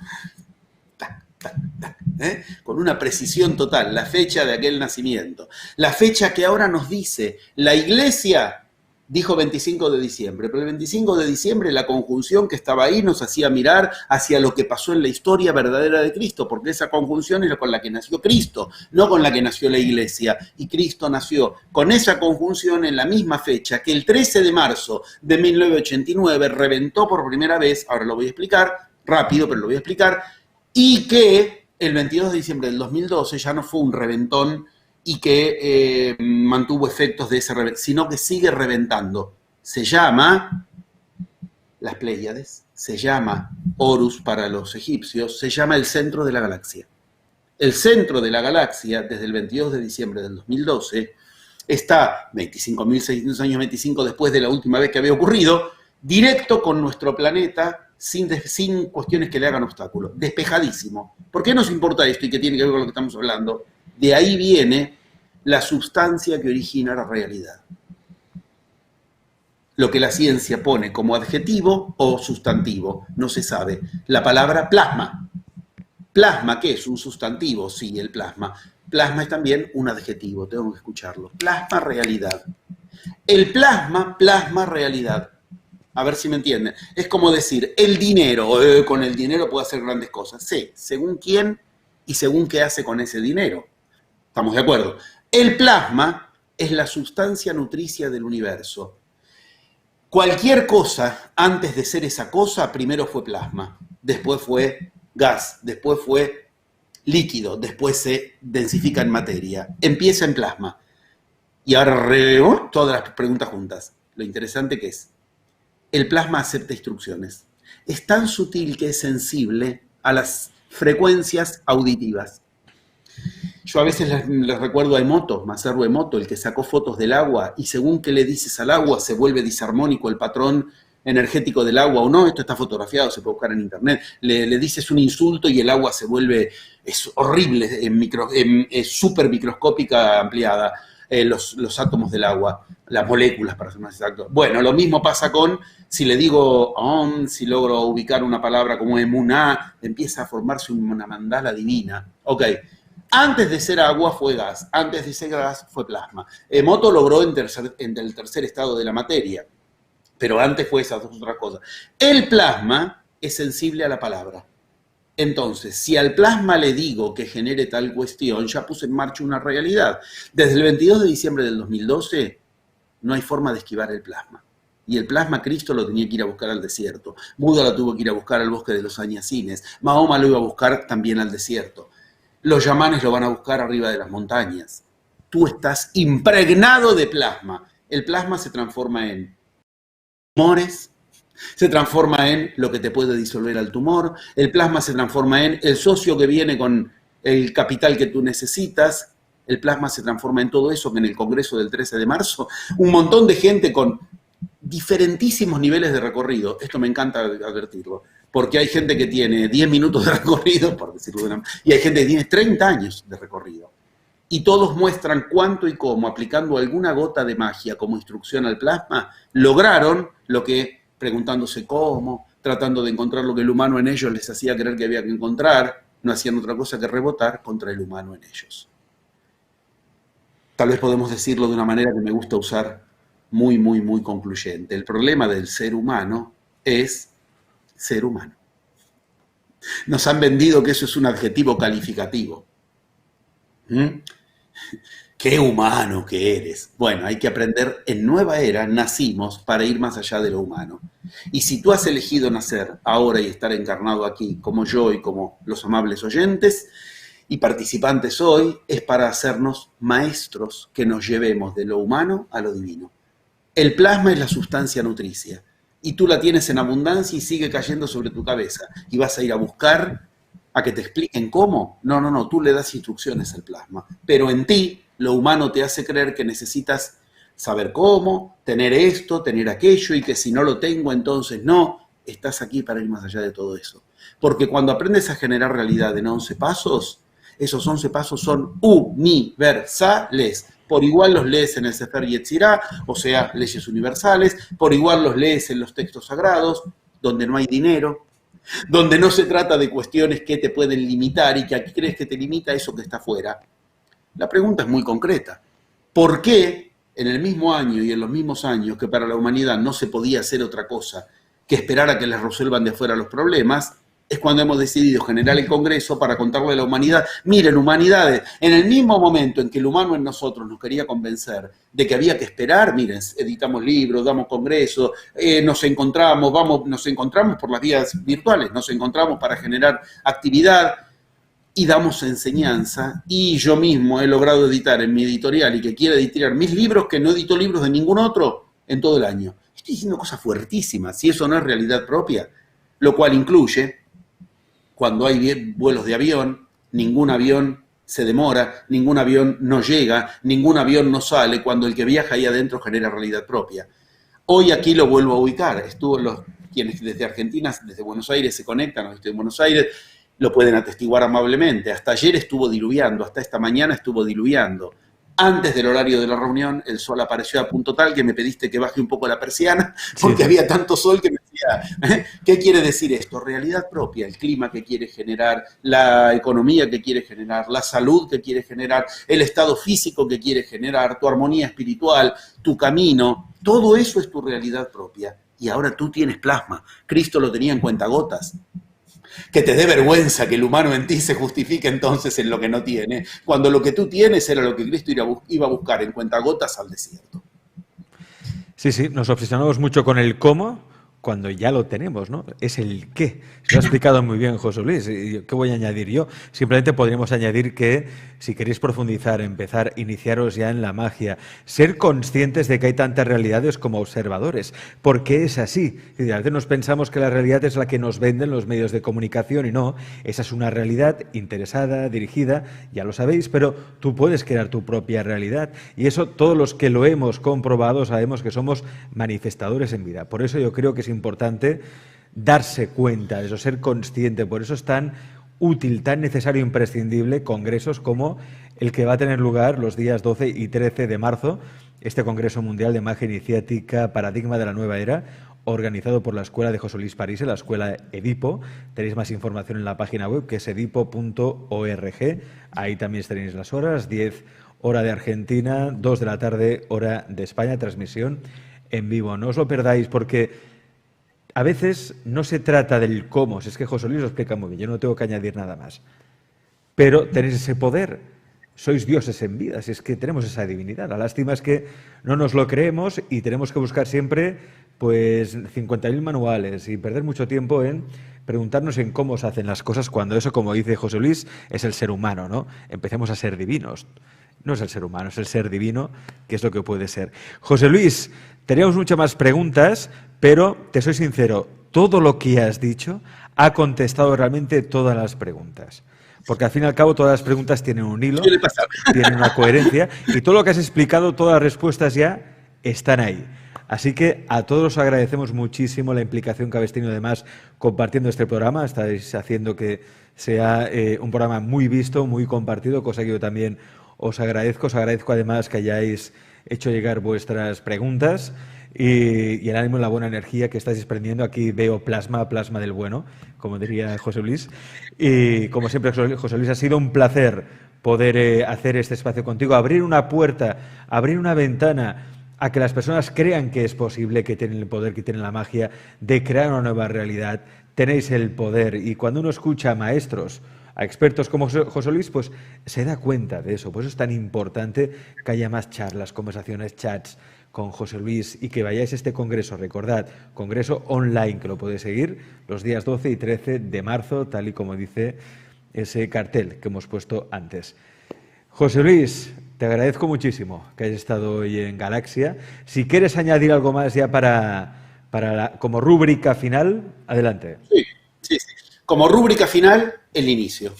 con una precisión total, la fecha de aquel nacimiento, la fecha que ahora nos dice, la Iglesia dijo 25 de diciembre, pero el 25 de diciembre la conjunción que estaba ahí nos hacía mirar hacia lo que pasó en la historia verdadera de Cristo, porque esa conjunción era con la que nació Cristo, no con la que nació la Iglesia, y Cristo nació con esa conjunción en la misma fecha que el 13 de marzo de 1989 reventó por primera vez, ahora lo voy a explicar, rápido, pero lo voy a explicar, y que el 22 de diciembre del 2012 ya no fue un reventón y que mantuvo efectos de ese reventón, sino que sigue reventando. Se llama las Pléyades, se llama Horus para los egipcios, se llama el centro de la galaxia. El centro de la galaxia, desde el 22 de diciembre del 2012, está 25.600 años 25 después de la última vez que había ocurrido, directo con nuestro planeta, sin cuestiones que le hagan obstáculo, despejadísimo. ¿Por qué nos importa esto y qué tiene que ver con lo que estamos hablando? De ahí viene la sustancia que origina la realidad. Lo que la ciencia pone como adjetivo o sustantivo, no se sabe. La palabra plasma. Plasma, ¿qué es? Un sustantivo, sí, el plasma. Plasma es también un adjetivo, tengo que escucharlo. Plasma, realidad. El plasma, plasma, realidad. A ver si me entienden. Es como decir, el dinero, con el dinero puedo hacer grandes cosas. Sí, según quién y según qué hace con ese dinero. ¿Estamos de acuerdo? El plasma es la sustancia nutricia del universo. Cualquier cosa, antes de ser esa cosa, primero fue plasma, después fue gas, después fue líquido, después se densifica en materia, empieza en plasma. Y ahora todas las preguntas juntas. Lo interesante que es, el plasma acepta instrucciones. Es tan sutil que es sensible a las frecuencias auditivas. Yo a veces les recuerdo a Emoto, Masaru Emoto, el que sacó fotos del agua, y según que le dices al agua se vuelve disarmónico el patrón energético del agua o no. Esto está fotografiado, se puede buscar en internet. Le dices un insulto y el agua se vuelve, es horrible, es súper microscópica ampliada, los átomos del agua, las moléculas para ser más exacto. Bueno, lo mismo pasa con, si le digo si logro ubicar una palabra como emuná, empieza a formarse una mandala divina. Ok. Antes de ser agua fue gas, antes de ser gas fue plasma. Emoto logró en el tercer estado de la materia, pero antes fue esas dos otras cosas. El plasma es sensible a la palabra. Entonces, si al plasma le digo que genere tal cuestión, ya puse en marcha una realidad. Desde el 22 de diciembre del 2012 no hay forma de esquivar el plasma. Y el plasma Cristo lo tenía que ir a buscar al desierto. Buda lo tuvo que ir a buscar al bosque de los Añasines. Mahoma lo iba a buscar también al desierto. Los yamanes lo van a buscar arriba de las montañas. Tú estás impregnado de plasma. El plasma se transforma en tumores, se transforma en lo que te puede disolver al tumor, el plasma se transforma en el socio que viene con el capital que tú necesitas, el plasma se transforma en todo eso que en el Congreso del 13 de marzo, un montón de gente con diferentísimos niveles de recorrido, esto me encanta advertirlo, porque hay gente que tiene 10 minutos de recorrido, por decirlo de una manera, y hay gente que tiene 30 años de recorrido. Y todos muestran cuánto y cómo, aplicando alguna gota de magia como instrucción al plasma, lograron lo que, preguntándose cómo, tratando de encontrar lo que el humano en ellos les hacía creer que había que encontrar, no hacían otra cosa que rebotar contra el humano en ellos. Tal vez podemos decirlo de una manera que me gusta usar muy, muy, muy concluyente. El problema del ser humano es ser humano. Nos han vendido que eso es un adjetivo calificativo. ¡Qué humano que eres! Bueno, hay que aprender, en nueva era nacimos para ir más allá de lo humano. Y si tú has elegido nacer ahora y estar encarnado aquí, como yo y como los amables oyentes y participantes hoy, es para hacernos maestros que nos llevemos de lo humano a lo divino. El plasma es la sustancia nutricia, y tú la tienes en abundancia y sigue cayendo sobre tu cabeza, y vas a ir a buscar a que te expliquen cómo. No, tú le das instrucciones al plasma, pero en ti lo humano te hace creer que necesitas saber cómo, tener esto, tener aquello, y que si no lo tengo, entonces no. Estás aquí para ir más allá de todo eso. Porque cuando aprendes a generar realidad en 11 pasos, esos 11 pasos son universales. Por igual los lees en el Sefer Yetzirah, o sea, leyes universales, por igual los lees en los textos sagrados, donde no hay dinero, donde no se trata de cuestiones que te pueden limitar y que aquí crees que te limita eso que está afuera. La pregunta es muy concreta. ¿Por qué en el mismo año y en los mismos años que para la humanidad no se podía hacer otra cosa que esperar a que les resuelvan de afuera los problemas, es cuando hemos decidido generar el Congreso para contarle a la humanidad, miren, humanidades, en el mismo momento en que el humano en nosotros nos quería convencer de que había que esperar, miren, editamos libros, damos congresos, nos encontramos por las vías virtuales, nos encontramos para generar actividad y damos enseñanza, y yo mismo he logrado editar en mi editorial y que quiero editar mis libros, que no edito libros de ningún otro en todo el año. Estoy diciendo cosas fuertísimas, si eso no es realidad propia, lo cual incluye, cuando hay vuelos de avión, ningún avión se demora, ningún avión no llega, ningún avión no sale, cuando el que viaja ahí adentro genera realidad propia. Hoy aquí lo vuelvo a ubicar, quienes desde Argentina, desde Buenos Aires se conectan, o estoy en Buenos Aires, lo pueden atestiguar amablemente. Hasta ayer estuvo diluviando, hasta esta mañana estuvo diluviando. Antes del horario de la reunión, el sol apareció a punto tal que me pediste que baje un poco la persiana, porque había tanto sol que me decía, ¿qué quiere decir esto? Realidad propia, el clima que quiere generar, la economía que quiere generar, la salud que quiere generar, el estado físico que quiere generar, tu armonía espiritual, tu camino, todo eso es tu realidad propia. Y ahora tú tienes plasma. Cristo lo tenía en cuentagotas. Que te dé vergüenza que el humano en ti se justifique entonces en lo que no tiene, cuando lo que tú tienes era lo que Cristo iba a buscar en cuentagotas al desierto. Sí, nos obsesionamos mucho con el cómo cuando ya lo tenemos, ¿no? Es el qué. Se lo ha explicado muy bien José Luis. ¿Qué voy a añadir yo? Simplemente podríamos añadir que si queréis profundizar, empezar, iniciaros ya en la magia, ser conscientes de que hay tantas realidades como observadores, porque es así. Y a veces nos pensamos que la realidad es la que nos venden los medios de comunicación y no, esa es una realidad interesada, dirigida, ya lo sabéis, pero tú puedes crear tu propia realidad y eso todos los que lo hemos comprobado sabemos que somos manifestadores en vida. Por eso yo creo que es importante darse cuenta de eso, ser consciente. Por eso es tan útil, tan necesario e imprescindible congresos como el que va a tener lugar los días 12 y 13 de marzo, este Congreso Mundial de Magia Iniciática Paradigma de la Nueva Era, organizado por la Escuela de José Luis París, la Escuela Edipo. Tenéis más información en la página web, que es edipo.org. Ahí también tenéis las horas, 10 hora de Argentina, 2 de la tarde hora de España, transmisión en vivo. No os lo perdáis porque a veces no se trata del cómo, si es que José Luis lo explica muy bien, yo no tengo que añadir nada más. Pero tenéis ese poder, sois dioses en vida, si es que tenemos esa divinidad. La lástima es que no nos lo creemos y tenemos que buscar siempre pues 50.000 manuales y perder mucho tiempo en preguntarnos en cómo se hacen las cosas cuando eso, como dice José Luis, es el ser humano, ¿no? Empecemos a ser divinos. No es el ser humano, es el ser divino, que es lo que puede ser. José Luis, teníamos muchas más preguntas, pero te soy sincero, todo lo que has dicho ha contestado realmente todas las preguntas. Porque al fin y al cabo todas las preguntas tienen un hilo, tienen una coherencia, y todo lo que has explicado, todas las respuestas ya están ahí. Así que a todos os agradecemos muchísimo la implicación que habéis tenido además compartiendo este programa. Estáis haciendo que sea un programa muy visto, muy compartido, cosa que yo también os agradezco. Os agradezco además que hayáis hecho llegar vuestras preguntas y el ánimo y la buena energía que estáis desprendiendo. Aquí veo plasma del bueno, como diría José Luis. Y como siempre, José Luis, ha sido un placer poder hacer este espacio contigo, abrir una puerta, abrir una ventana a que las personas crean que es posible, que tienen el poder, que tienen la magia de crear una nueva realidad. Tenéis el poder y cuando uno escucha a maestros, a expertos como José Luis, pues se da cuenta de eso. Por eso es tan importante que haya más charlas, conversaciones, chats con José Luis y que vayáis a este congreso. Recordad, congreso online, que lo podéis seguir los días 12 y 13 de marzo, tal y como dice ese cartel que hemos puesto antes. José Luis, te agradezco muchísimo que hayas estado hoy en Galaxia. Si quieres añadir algo más ya como rúbrica final, adelante. Sí. Como rúbrica final, el inicio.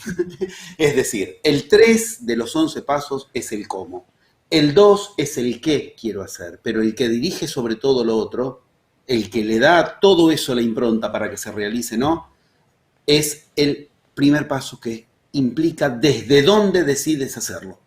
Es decir, el 3 de los 11 pasos es el cómo. El 2 es el qué quiero hacer, pero el que dirige sobre todo lo otro, el que le da todo eso la impronta para que se realice, ¿no? Es el primer paso que implica desde dónde decides hacerlo.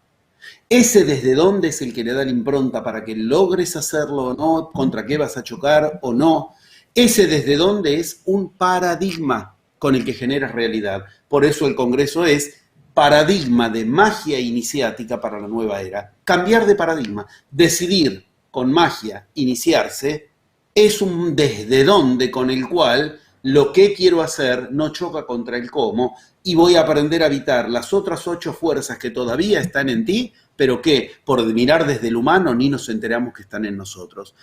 Ese desde dónde es el que le da la impronta para que logres hacerlo o no, contra qué vas a chocar o no. Ese desde dónde es un paradigma con el que generas realidad. Por eso el Congreso es paradigma de magia iniciática para la nueva era. Cambiar de paradigma, decidir con magia iniciarse, es un desde dónde con el cual lo que quiero hacer no choca contra el cómo y voy a aprender a habitar las otras 8 fuerzas que todavía están en ti, pero que por mirar desde el humano ni nos enteramos que están en nosotros.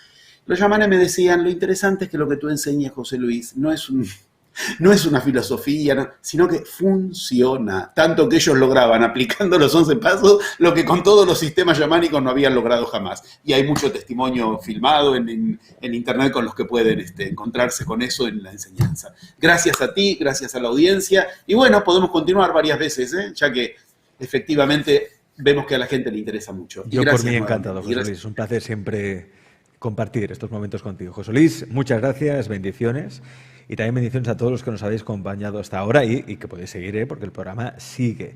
Los chamanes me decían, lo interesante es que lo que tú enseñas, José Luis, no es No es una filosofía, no, sino que funciona. Tanto que ellos lograban, aplicando los 11 pasos, lo que con todos los sistemas chamánicos no habían logrado jamás. Y hay mucho testimonio filmado en internet con los que pueden encontrarse con eso en la enseñanza. Gracias a ti, gracias a la audiencia. Y bueno, podemos continuar varias veces, ya que efectivamente vemos que a la gente le interesa mucho. Yo por mí encantado, José Luis. Es un placer siempre compartir estos momentos contigo. José Luis, muchas gracias, bendiciones. Y también bendiciones a todos los que nos habéis acompañado hasta ahora y que podéis seguir, porque el programa sigue.